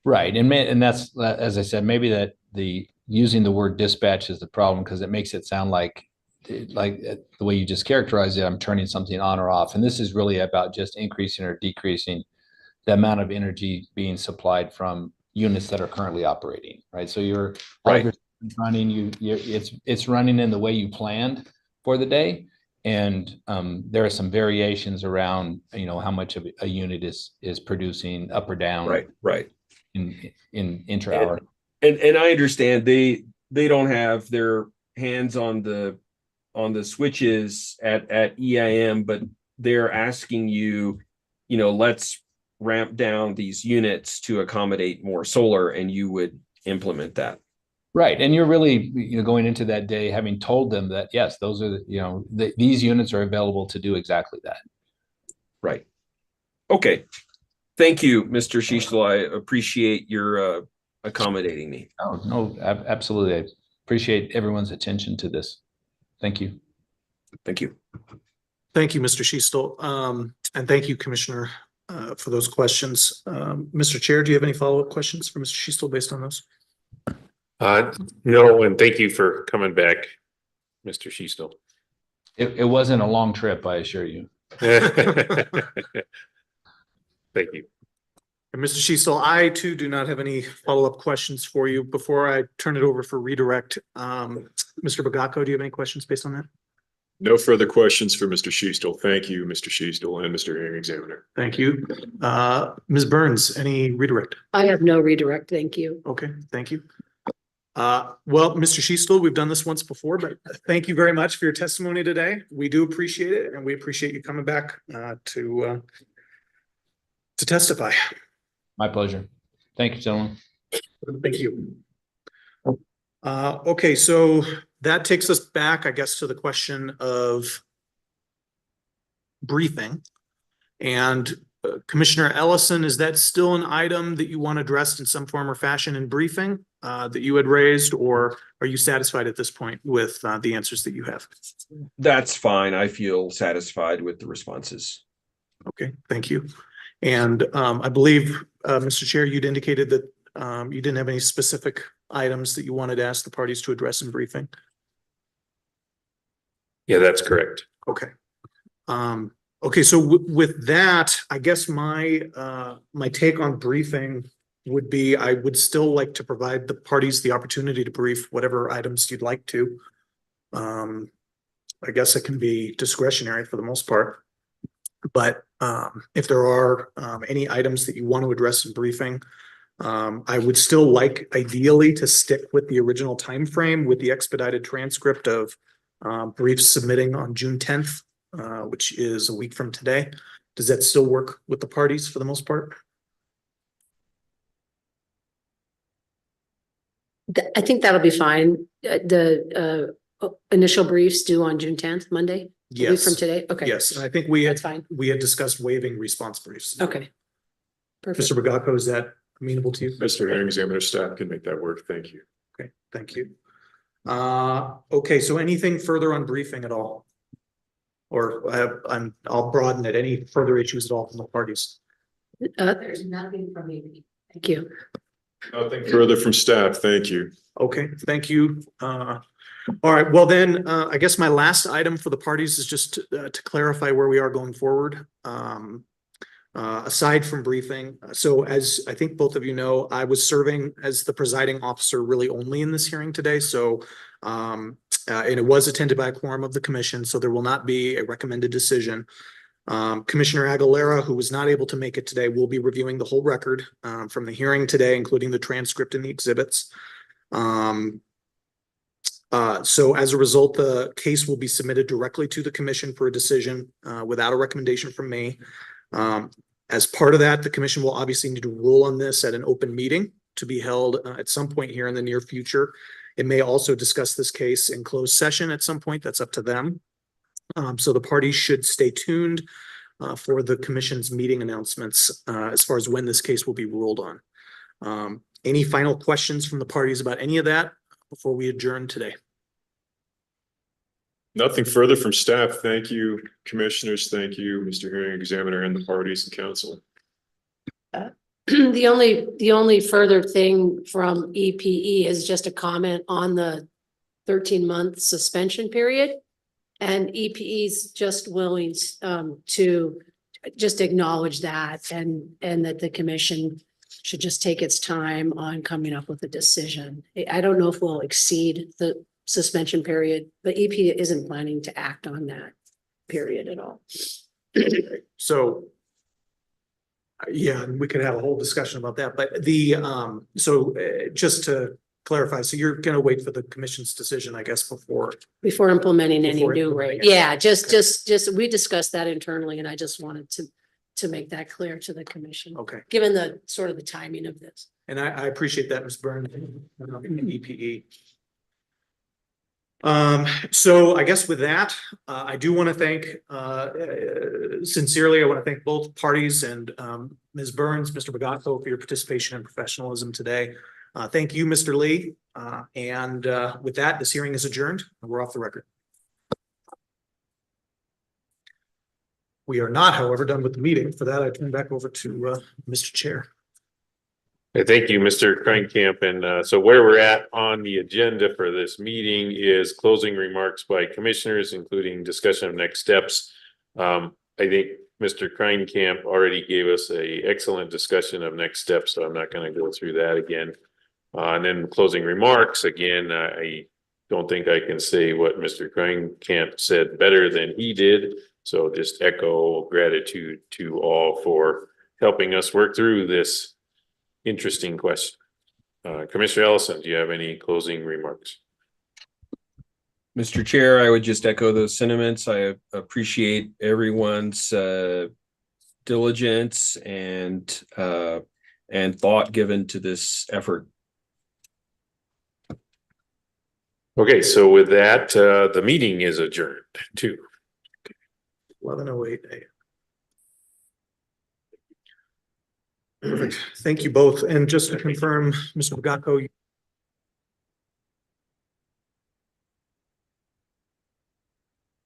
Right. And that's, as I said, maybe that using the word dispatch is the problem, because it makes it sound like the way you just characterized it, I'm turning something on or off. And this is really about just increasing or decreasing the amount of energy being supplied from units that are currently operating, right? So you're right. running, it's running in the way you planned for the day. And there are some variations around, how much of a unit is producing up or down. Right. In intra-hour. And I understand they don't have their hands on the switches at EIM, but they're asking you, let's ramp down these units to accommodate more solar, and you would implement that. Right. And you're really, going into that day having told them that, yes, those are, these units are available to do exactly that. Right. Okay. Thank you, Mr. Schiestel. I appreciate your accommodating me. Oh, no, absolutely. I appreciate everyone's attention to this. Thank you. Thank you. Thank you, Mr. Schiestel. And thank you, Commissioner, for those questions. Mr. Chair, do you have any follow-up questions for Mr. Schiestel based on those? No, and thank you for coming back, Mr. Schiestel. It wasn't a long trip, I assure you. Thank you. And Mr. Schiestel, I too do not have any follow-up questions for you. Before I turn it over for redirect, Mr. Bagacco, do you have any questions based on that? No further questions for Mr. Schiestel. Thank you, Mr. Schiestel and Mr. Hearing Examiner. Thank you. Ms. Burns, any redirect? I have no redirect. Thank you. Okay, thank you. Well, Mr. Schiestel, we've done this once before, but thank you very much for your testimony today. We do appreciate it, and we appreciate you coming back to testify. My pleasure. Thank you, gentlemen. Thank you. Okay, so that takes us back, I guess, to the question of briefing. And Commissioner Ellison, is that still an item that you want addressed in some form or fashion in briefing that you had raised, or are you satisfied at this point with the answers that you have? That's fine. I feel satisfied with the responses. Okay, thank you. And I believe, Mr. Chair, you'd indicated that you didn't have any specific items that you wanted to ask the parties to address in briefing. Yeah, that's correct. Okay. Okay, so with that, I guess my take on briefing would be, I would still like to provide the parties the opportunity to brief whatever items you'd like to. I guess it can be discretionary for the most part. But if there are any items that you want to address in briefing, I would still like ideally to stick with the original time frame with the expedited transcript of briefs submitting on June 10th, which is a week from today. Does that still work with the parties for the most part? I think that'll be fine. The initial briefs due on June 10th, Monday? A week Yes. from today? Okay. Yes, and I think we That's fine. had discussed waiving response briefs. Okay. Perfect. Mr. Bagacco, is that amenable to you? Mr. Hearing Examiner, staff can make that work. Thank you. Okay, thank you. Okay, so anything further on briefing at all? Or I'll broaden it. Any further issues at all from the parties? There's nothing from me. Thank you. Nothing further from staff. Thank you. Okay, thank you. All right, well then, I guess my last item for the parties is just to clarify where we are going forward. Aside from briefing, so as I think both of you know, I was serving as the presiding officer really only in this hearing today, so and it was attended by a quorum of the commission, so there will not be a recommended decision. Commissioner Aguilera, who was not able to make it today, will be reviewing the whole record from the hearing today, including the transcript and the exhibits. So as a result, the case will be submitted directly to the commission for a decision without a recommendation from me. As part of that, the commission will obviously need to rule on this at an open meeting to be held at some point here in the near future. It may also discuss this case in closed session at some point. That's up to them. So the parties should stay tuned for the commission's meeting announcements as far as when this case will be ruled on. Any final questions from the parties about any of that before we adjourn today? Nothing further from staff. Thank you, commissioners. Thank you, Mr. Hearing Examiner, and the parties and council. The only further thing from EPE is just a comment on the 13-month suspension period. And EPE is just willing to just acknowledge that and that the commission should just take its time on coming up with a decision. I don't know if we'll exceed the suspension period, but EPE isn't planning to act on that period at all. So yeah, we could have a whole discussion about that, but just to clarify, so you're going to wait for the commission's decision, I guess, before Implementing any Before new implementing rate. it. Yeah, just we discussed that internally and I just wanted to make that clear to the commission, okay. given the sort of the timing of this. And I appreciate that, Ms. Byrne, in EPE. So I guess with that, I do want to thank, sincerely, I want to thank both parties and Ms. Burns, Mr. Bagato, for your participation and professionalism today. Thank you, Mr. Lee. And with that, this hearing is adjourned and we're off the record. We are not, however, done with the meeting. For that, I turn back over to Mr. Chair. Thank you, Mr. Kreinkamp. And so where we're at on the agenda for this meeting is closing remarks by commissioners, including discussion of next steps. I think Mr. Kreinkamp already gave us an excellent discussion of next steps, so I'm not going to go through that again. And then closing remarks, again, I don't think I can say what Mr. Kreinkamp said better than he did. So just echo gratitude to all for helping us work through this interesting question. Commissioner Ellison, do you have any closing remarks? Mr. Chair, I would just echo those sentiments. I appreciate everyone's diligence and thought given to this effort. Okay, so with that, the meeting is adjourned too. 11:08 a.m. Perfect. Thank you both. And just to confirm, Mr. Bagato,